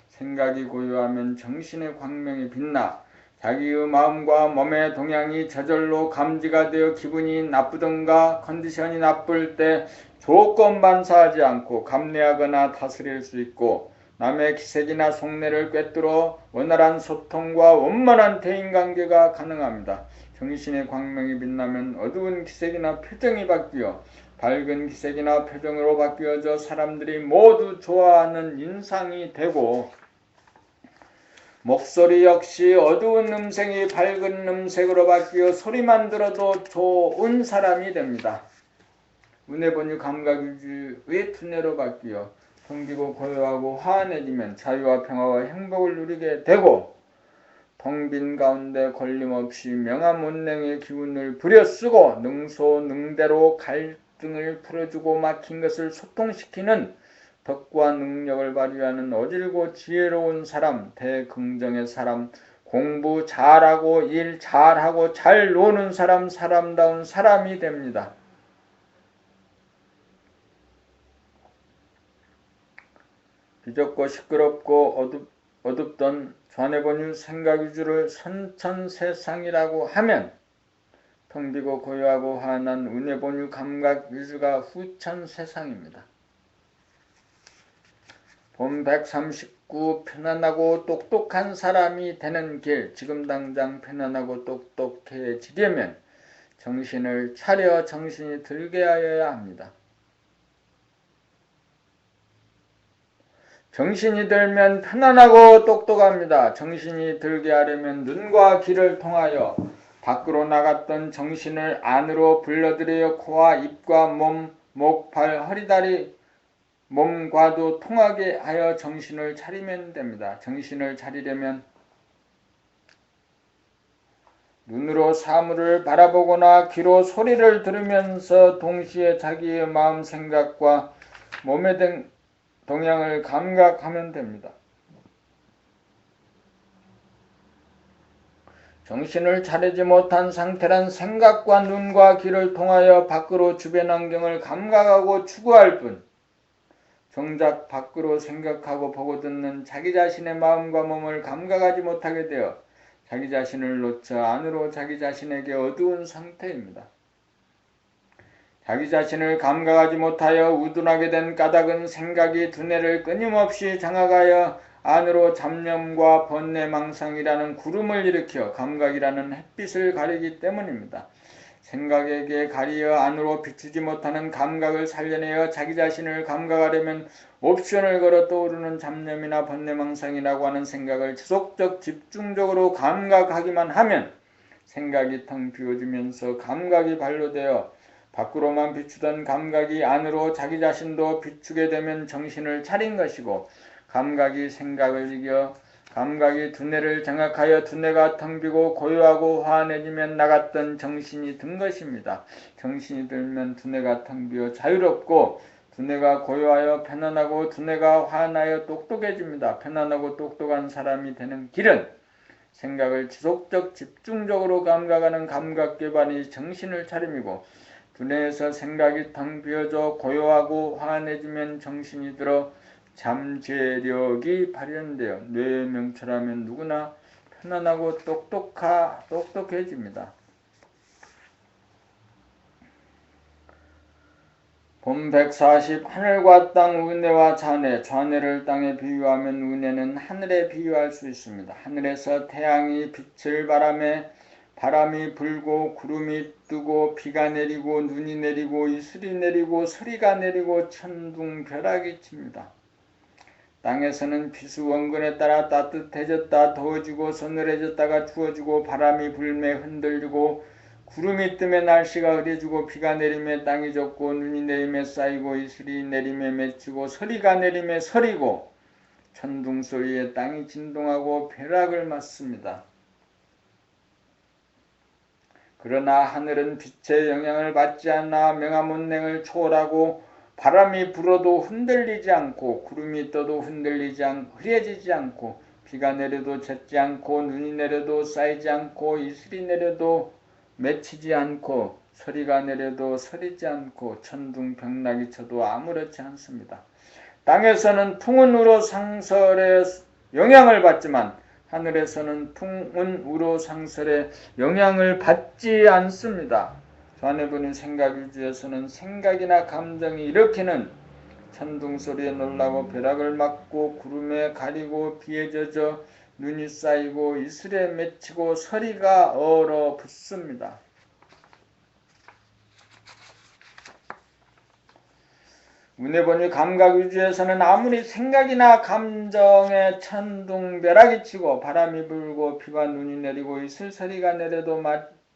생각이 고요하면 정신의 광명이 빛나 자기의 마음과 몸의 동향이 저절로 감지가 되어 기분이 나쁘든가 컨디션이 나쁠 때 조건 반사하지 않고 감내하거나 다스릴 수 있고, 남의 기색이나 속내를 꿰뚫어 원활한 소통과 원만한 대인관계가 가능합니다. 정신의 광명이 빛나면 어두운 기색이나 표정이 바뀌어 밝은 기색이나 표정으로 바뀌어져 사람들이 모두 좋아하는 인상이 되고, 목소리 역시 어두운 음색이 밝은 음색으로 바뀌어 소리만 들어도 좋은 사람이 됩니다. 운해본유 감각유지의 두뇌로 바뀌어 텅비고 고요하고 화안해지면 자유와 평화와 행복을 누리게 되고, 텅 빈 가운데 걸림없이 명암온냉의 기운을 부려쓰고 능소능대로 갈등을 풀어주고 막힌 것을 소통시키는 덕과 능력을 발휘하는 어질고 지혜로운 사람, 대긍정의 사람, 공부 잘하고 일 잘하고 잘 노는 사람, 사람다운 사람이 됩니다. 비좁고 시끄럽고 어둡던 좌뇌본유 생각위주를 선천세상이라고 하면, 텅비고 고요하고 환한 운해본유 감각위주가 후천세상입니다. 본 139 편안하고 똑똑한 사람이 되는 길. 지금 당장 편안하고 똑똑해지려면 정신을 차려 정신이 들게 하여야 합니다. 정신이 들면 편안하고 똑똑합니다. 정신이 들게 하려면 눈과 귀를 통하여 밖으로 나갔던 정신을 안으로 불러들여 코와 입과 몸, 목, 발, 허리, 다리, 몸과도 통하게 하여 정신을 차리면 됩니다. 정신을 차리려면 눈으로 사물을 바라보거나 귀로 소리를 들으면서 동시에 자기의 마음 생각과 몸의 동향을 감각하면 됩니다. 정신을 차리지 못한 상태란 생각과 눈과 귀를 통하여 밖으로 주변 환경을 감각하고 추구할 뿐, 정작 밖으로 생각하고 보고 듣는 자기 자신의 마음과 몸을 감각하지 못하게 되어 자기 자신을 놓쳐 안으로 자기 자신에게 어두운 상태입니다. 자기 자신을 감각하지 못하여 우둔하게 된 까닭은 생각이 두뇌를 끊임없이 장악하여 안으로 잡념과 번뇌망상이라는 구름을 일으켜 감각이라는 햇빛을 가리기 때문입니다. 생각에게 가리어 안으로 비추지 못하는 감각을 살려내어 자기 자신을 감각하려면 옵션을 걸어 떠오르는 잡념이나 번뇌망상이라고 하는 생각을 지속적 집중적으로 감각하기만 하면 생각이 텅 비워지면서 감각이 발로되어 밖으로만 비추던 감각이 안으로 자기 자신도 비추게 되면 정신을 차린 것이고, 감각이 생각을 이겨 감각이 두뇌를 장악하여 두뇌가 텅 비고 고요하고 화안해지면 나갔던 정신이 든 것입니다. 정신이 들면 두뇌가 텅 비어 자유롭고 두뇌가 고요하여 편안하고 두뇌가 화안하여 똑똑해집니다. 편안하고 똑똑한 사람이 되는 길은 생각을 지속적 집중적으로 감각하는 감각 기반이 정신을 차림이고, 두뇌에서 생각이 텅 비어져 고요하고 화안해지면 정신이 들어 잠재력이 발현되어 뇌의 명철하면 누구나 편안하고 똑똑해집니다. 본 140 하늘과 땅 운해와 좌뇌, 좌뇌를 땅에 비유하면 운해는 하늘에 비유할 수 있습니다. 하늘에서 태양이 빛을 바람이 불고 구름이 뜨고 비가 내리고 눈이 내리고 이슬이 내리고 서리가 내리고 천둥벼락이 칩니다. 땅에서는 비수원근에 따라 따뜻해졌다 더워지고 서늘해졌다가 추워지고 바람이 불매 흔들리고 구름이 뜨매 날씨가 흐려지고 비가 내리매 땅이 젖고 눈이 내리매 쌓이고 이슬이 내리매 맺히고 서리가 내리매 서리고 천둥소리에 땅이 진동하고 벼락을 맞습니다. 그러나 하늘은 빛의 영향을 받지 않아 명암온냉을 초월하고 바람이 불어도 흔들리지 않고 구름이 떠도 흐려지지 않고 비가 내려도 젖지 않고 눈이 내려도 쌓이지 않고 이슬이 내려도 맺히지 않고 서리가 내려도 서리지 않고 천둥병락이 쳐도 아무렇지 않습니다. 땅에서는 풍운으로 상설의 영향을 받지만 하늘에서는 풍운 우로 상설에 영향을 받지 않습니다. 좌뇌분의 생각유지에서는 생각이나 감정이 일으키는 천둥소리에 놀라고 벼락을 맞고 구름에 가리고 비에 젖어 눈이 쌓이고 이슬에 맺히고 서리가 얼어붙습니다. 운해번유 감각유지에서는 아무리 생각이나 감정에 천둥벼락이 치고 바람이 불고 비가 눈이 내리고 이슬서리가 내려도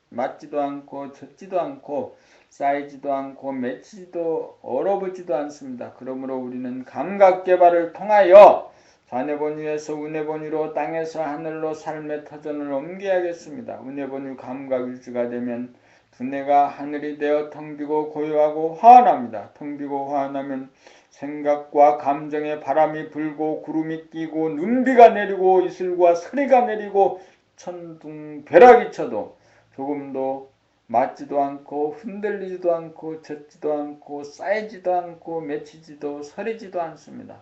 맞지도 않고 젖지도 않고 쌓이지도 않고 맺히지도 얼어붙지도 않습니다. 그러므로 우리는 감각개발을 통하여 좌뇌번유에서 운해번유로 땅에서 하늘로 삶의 터전을 옮겨야겠습니다. 운해번유 감각유지가 되면 두뇌가 하늘이 되어 텅비고 고요하고 화환합니다. 텅비고 화환하면 생각과 감정에 바람이 불고 구름이 끼고 눈비가 내리고 이슬과 서리가 내리고 천둥벼락이 쳐도 조금도 맞지도 않고 흔들리지도 않고 젖지도 않고 쌓이지도 않고 맺히지도 서리지도 않습니다.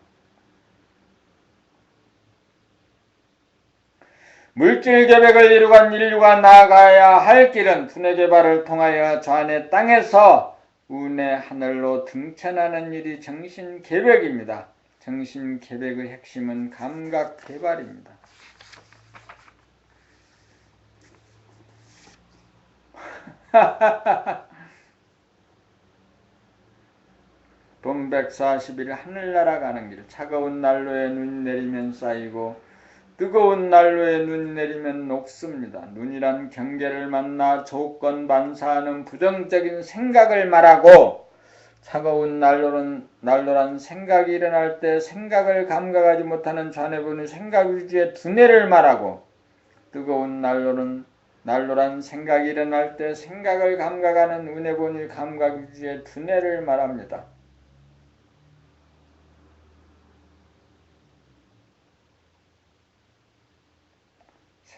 물질 계획을 이루간 인류가 나아가야 할 길은 두뇌 개발을 통하여 좌뇌 땅에서 우뇌 하늘로 등천하는 일이 정신 계획입니다. 정신 계획의 핵심은 감각 개발입니다. 봄 140일 하늘나라 가는 길. 차가운 난로에 눈이 내리면 쌓이고 뜨거운 난로에 눈이 내리면 녹습니다. 눈이란 경계를 만나 조건 반사하는 부정적인 생각을 말하고 차가운 난로란 생각이 일어날 때 생각을 감각하지 못하는 좌뇌번유 생각유지의 두뇌를 말하고 뜨거운 난로란 생각이 일어날 때 생각을 감각하는 운해번유 감각유지의 두뇌를 말합니다.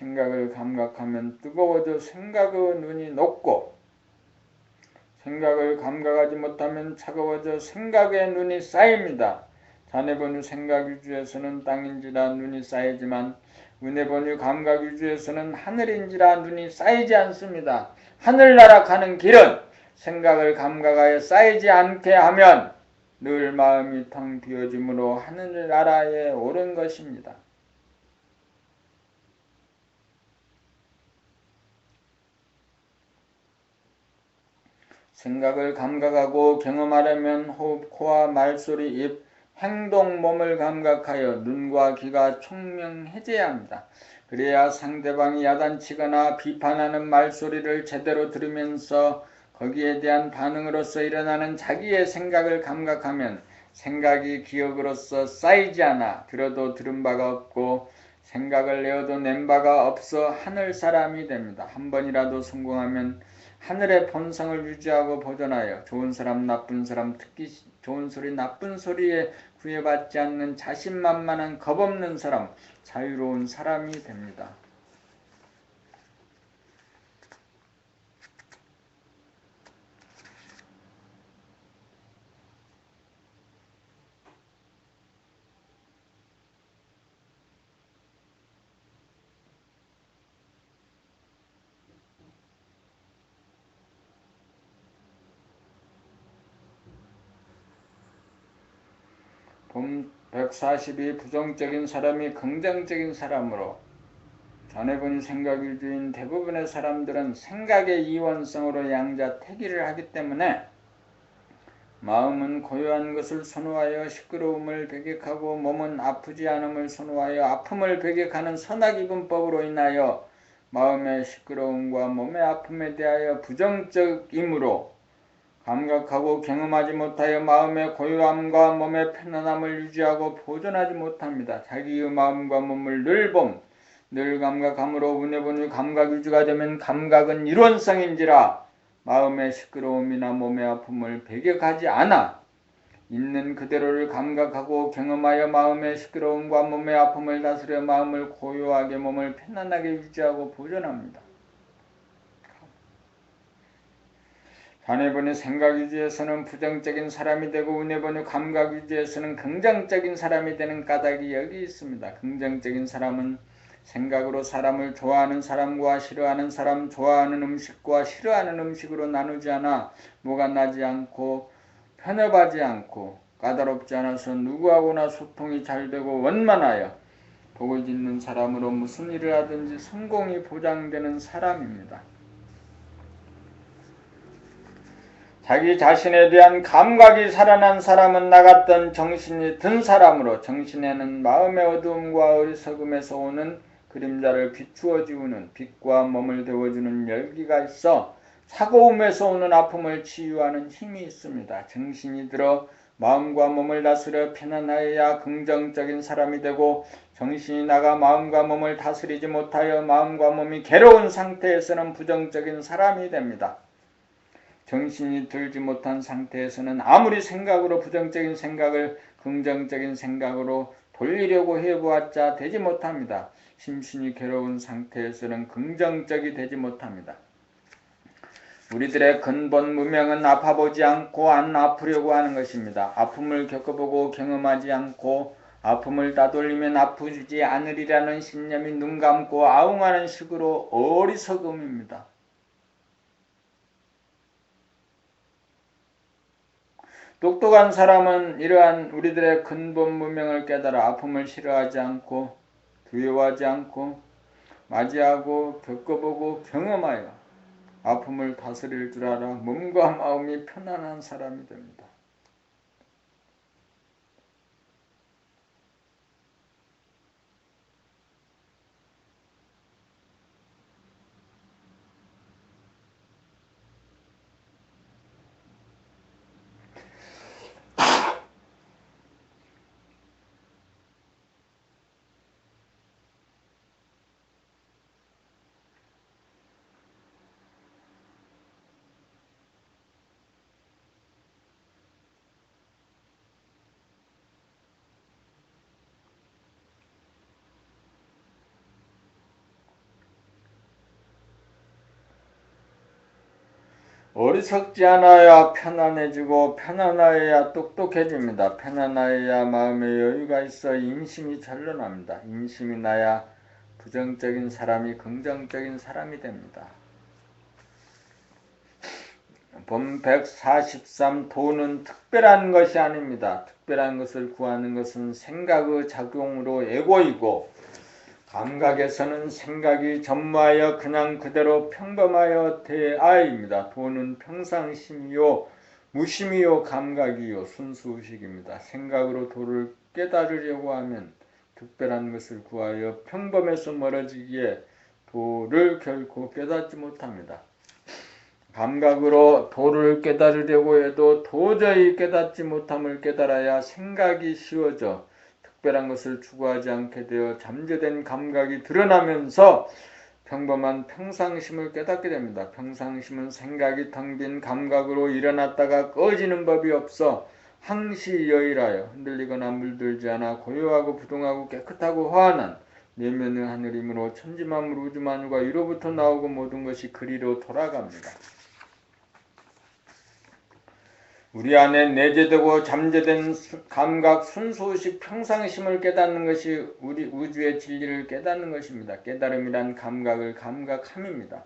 생각을 감각하면 뜨거워져 생각의 눈이 녹고 생각을 감각하지 못하면 차가워져 생각의 눈이 쌓입니다. 좌뇌번유 생각유지에서는 땅인지라 눈이 쌓이지만 운해번유 감각유지에서는 하늘인지라 눈이 쌓이지 않습니다. 하늘나라 가는 길은 생각을 감각하여 쌓이지 않게 하면 늘 마음이 텅 비어짐으로 하늘나라에 오른 것입니다. 생각을 감각하고 경험하려면 호흡, 코와 말소리, 입, 행동, 몸을 감각하여 눈과 귀가 총명해져야 합니다. 그래야 상대방이 야단치거나 비판하는 말소리를 제대로 들으면서 거기에 대한 반응으로서 일어나는 자기의 생각을 감각하면 생각이 기억으로서 쌓이지 않아 들어도 들은 바가 없고 생각을 내어도 낸 바가 없어 하늘 사람이 됩니다. 한 번이라도 성공하면 하늘의 본성을 유지하고 보존하여 좋은 사람 나쁜 사람 특히 좋은 소리 나쁜 소리에 구애받지 않는 자신만만한 겁없는 사람 자유로운 사람이 됩니다. 봄 140이 부정적인 사람이 긍정적인 사람으로 좌뇌번유 생각유지인 대부분의 사람들은 생각의 이원성으로 양자택일을 하기 때문에 마음은 고요한 것을 선호하여 시끄러움을 배격하고 몸은 아프지 않음을 선호하여 아픔을 배격하는 선악이분법으로 인하여 마음의 시끄러움과 몸의 아픔에 대하여 부정적이므로 감각하고 경험하지 못하여 마음의 고요함과 몸의 편안함을 유지하고 보존하지 못합니다. 자기의 마음과 몸을 늘 감각함으로 운해번유 감각유지가 되면 감각은 이론성인지라 마음의 시끄러움이나 몸의 아픔을 배격하지 않아 있는 그대로를 감각하고 경험하여 마음의 시끄러움과 몸의 아픔을 다스려 마음을 고요하게 몸을 편안하게 유지하고 보존합니다. 좌뇌번유 생각유지에서는 부정적인 사람이 되고 운해번유 감각유지에서는 긍정적인 사람이 되는 까닭이 여기 있습니다. 긍정적인 사람은 생각으로 사람을 좋아하는 사람과 싫어하는 사람, 좋아하는 음식과 싫어하는 음식으로 나누지 않아 뭐가 나지 않고 편협하지 않고 까다롭지 않아서 누구하고나 소통이 잘 되고 원만하여 복을 짓는 사람으로 무슨 일을 하든지 성공이 보장되는 사람입니다. 자기 자신에 대한 감각이 살아난 사람은 나갔던 정신이 든 사람으로 정신에는 마음의 어두움과 어리석음에서 오는 그림자를 비추어 지우는 빛과 몸을 데워주는 열기가 있어 사고움에서 오는 아픔을 치유하는 힘이 있습니다. 정신이 들어 마음과 몸을 다스려 편안하여야 긍정적인 사람이 되고 정신이 나가 마음과 몸을 다스리지 못하여 마음과 몸이 괴로운 상태에서는 부정적인 사람이 됩니다. 정신이 들지 못한 상태에서는 아무리 생각으로 부정적인 생각을 긍정적인 생각으로 돌리려고 해보았자 되지 못합니다. 심신이 괴로운 상태에서는 긍정적이 되지 못합니다. 우리들의 근본 무명은 아파보지 않고 안 아프려고 하는 것입니다. 아픔을 겪어보고 경험하지 않고 아픔을 따돌리면 아프지 않으리라는 신념이 눈 감고 아웅하는 식으로 어리석음입니다. 똑똑한 사람은 이러한 우리들의 근본 무명을 깨달아 아픔을 싫어하지 않고 두려워하지 않고 맞이하고 겪어보고 경험하여 아픔을 다스릴 줄 알아 몸과 마음이 편안한 사람이 됩니다. 어리석지 않아야 편안해지고 편안하여야 똑똑해집니다. 편안하여야 마음에 여유가 있어 인심이 전련합니다. 인심이 나야 부정적인 사람이 긍정적인 사람이 됩니다. 본 143 도는 특별한 것이 아닙니다. 특별한 것을 구하는 것은 생각의 작용으로 애고이고 감각에서는 생각이 전무하여 그냥 그대로 평범하여 대아입니다. 도는 평상심이요 무심이요 감각이요 순수의식입니다. 생각으로 도를 깨달으려고 하면 특별한 것을 구하여 평범에서 멀어지기에 도를 결코 깨닫지 못합니다. 감각으로 도를 깨달으려고 해도 도저히 깨닫지 못함을 깨달아야 생각이 쉬워져 특별한 것을 추구하지 않게 되어 잠재된 감각이 드러나면서 평범한 평상심을 깨닫게 됩니다. 평상심은 생각이 텅 빈 감각으로 일어났다가 꺼지는 법이 없어 항시여일하여 흔들리거나 물들지 않아 고요하고 부동하고 깨끗하고 화환한 내면의 하늘이므로 천지만물 우주만유가 이로부터 나오고 모든 것이 그리로 돌아갑니다. 우리 안에 내재되고 잠재된 감각 순수의식 평상심을 깨닫는 것이 우리 우주의 진리를 깨닫는 것입니다. 깨달음이란 감각을 감각함입니다.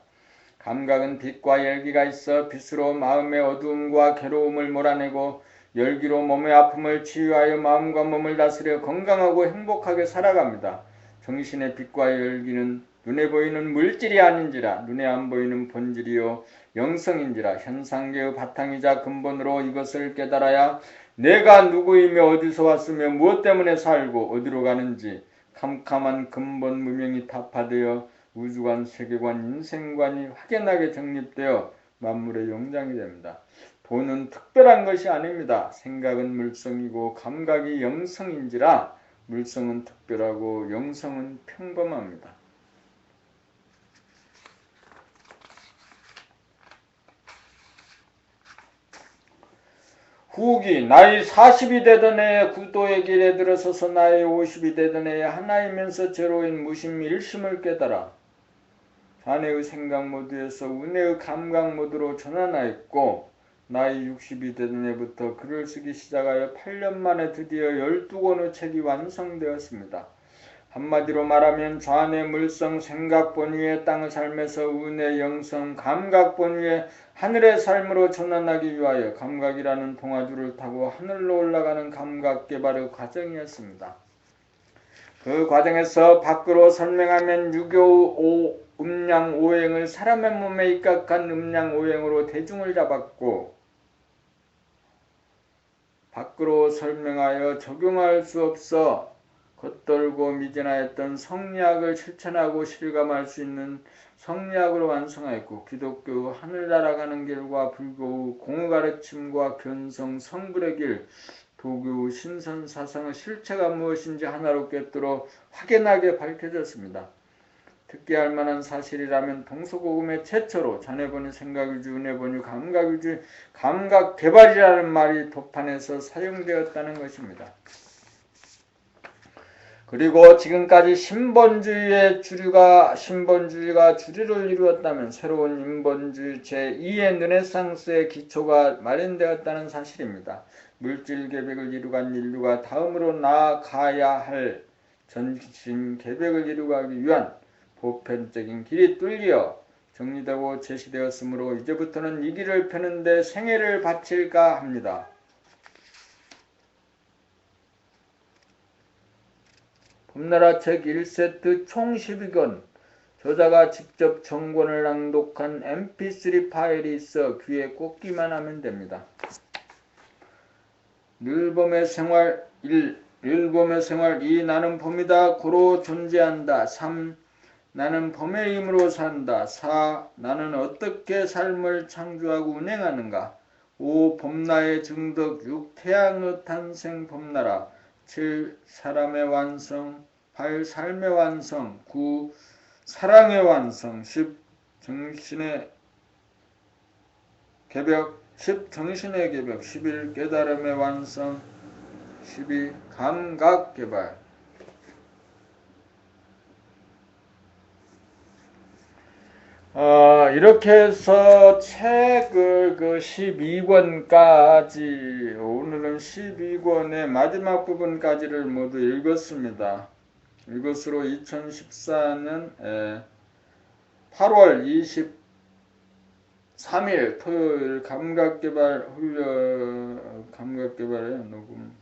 감각은 빛과 열기가 있어 빛으로 마음의 어두움과 괴로움을 몰아내고 열기로 몸의 아픔을 치유하여 마음과 몸을 다스려 건강하고 행복하게 살아갑니다. 정신의 빛과 열기는 눈에 보이는 물질이 아닌지라 눈에 안 보이는 본질이요 영성인지라 현상계의 바탕이자 근본으로 이것을 깨달아야 내가 누구이며 어디서 왔으며 무엇 때문에 살고 어디로 가는지 캄캄한 근본 무명이 타파되어 우주관, 세계관, 인생관이 확연하게 정립되어 만물의 영장이 됩니다. 도는 특별한 것이 아닙니다. 생각은 물성이고 감각이 영성인지라 물성은 특별하고 영성은 평범합니다. 후기 나이 40이 되던 해에 구도의 길에 들어서서 나이 50이 되던 해에 하나이면서 제로인 무심 일심을 깨달아 자네의 생각 모드에서 은혜의 감각 모드로 전환하였고 나이 60이 되던 해부터 글을 쓰기 시작하여 8년 만에 드디어 12권의 책이 완성되었습니다. 한마디로 말하면 좌뇌 물성 생각본 위에 땅 삶에서 우뇌 영성 감각본 위에 하늘의 삶으로 전환하기 위하여 감각이라는 동아줄을 타고 하늘로 올라가는 감각 개발의 과정이었습니다. 그 과정에서 밖으로 설명하면 유교 음양 오행을 사람의 몸에 입각한 음양 오행으로 대중을 잡았고, 밖으로 설명하여 적용할 수 없어 겉돌고 미진하였던 성리학을 실천하고 실감할 수 있는 성리학으로 완성하였고, 기독교 하늘나라 가는 길과 불교의 공의가르침과 견성 성불의 길, 도교 신선사상의 실체가 무엇인지 하나로 꿰뚫어 확연하게 밝혀졌습니다. 특기할 만한 사실이라면 동서고금의 최초로 자네본이 생각위주, 은혜본이 감각위주, 감각개발이라는 말이 도판에서 사용되었다는 것입니다. 그리고 지금까지 신본주의가 주류를 이루었다면 새로운 인본주의 제2의 르네상스의 기초가 마련되었다는 사실입니다. 물질 개벽을 이루간 인류가 다음으로 나아가야 할 전신 개벽을 이루기 위한 보편적인 길이 뚫려 정리되고 제시되었으므로 이제부터는 이 길을 펴는 데 생애를 바칠까 합니다. 봄나라 책 1세트 총 12권, 저자가 직접 정권을 낭독한 mp3 파일이 있어 귀에 꽂기만 하면 됩니다. 늘봄의 생활 1. 늘봄의 생활 2. 나는 봄이다 고로 존재한다. 3. 나는 봄의 힘으로 산다. 4. 나는 어떻게 삶을 창조하고 운행하는가. 5. 봄나의 증덕. 6. 태양의 탄생 봄나라. 7. 사람의 완성. 8. 삶의 완성. 9. 사랑의 완성. 10. 정신의 개벽. 10. 정신의 개벽. 11. 깨달음의 완성. 12. 감각 개발. 이렇게 해서 책을 12권까지, 오늘은 12권의 마지막 부분까지를 모두 읽었습니다. 이것으로 2014년 8월 23일 토요일 감각개발의 녹음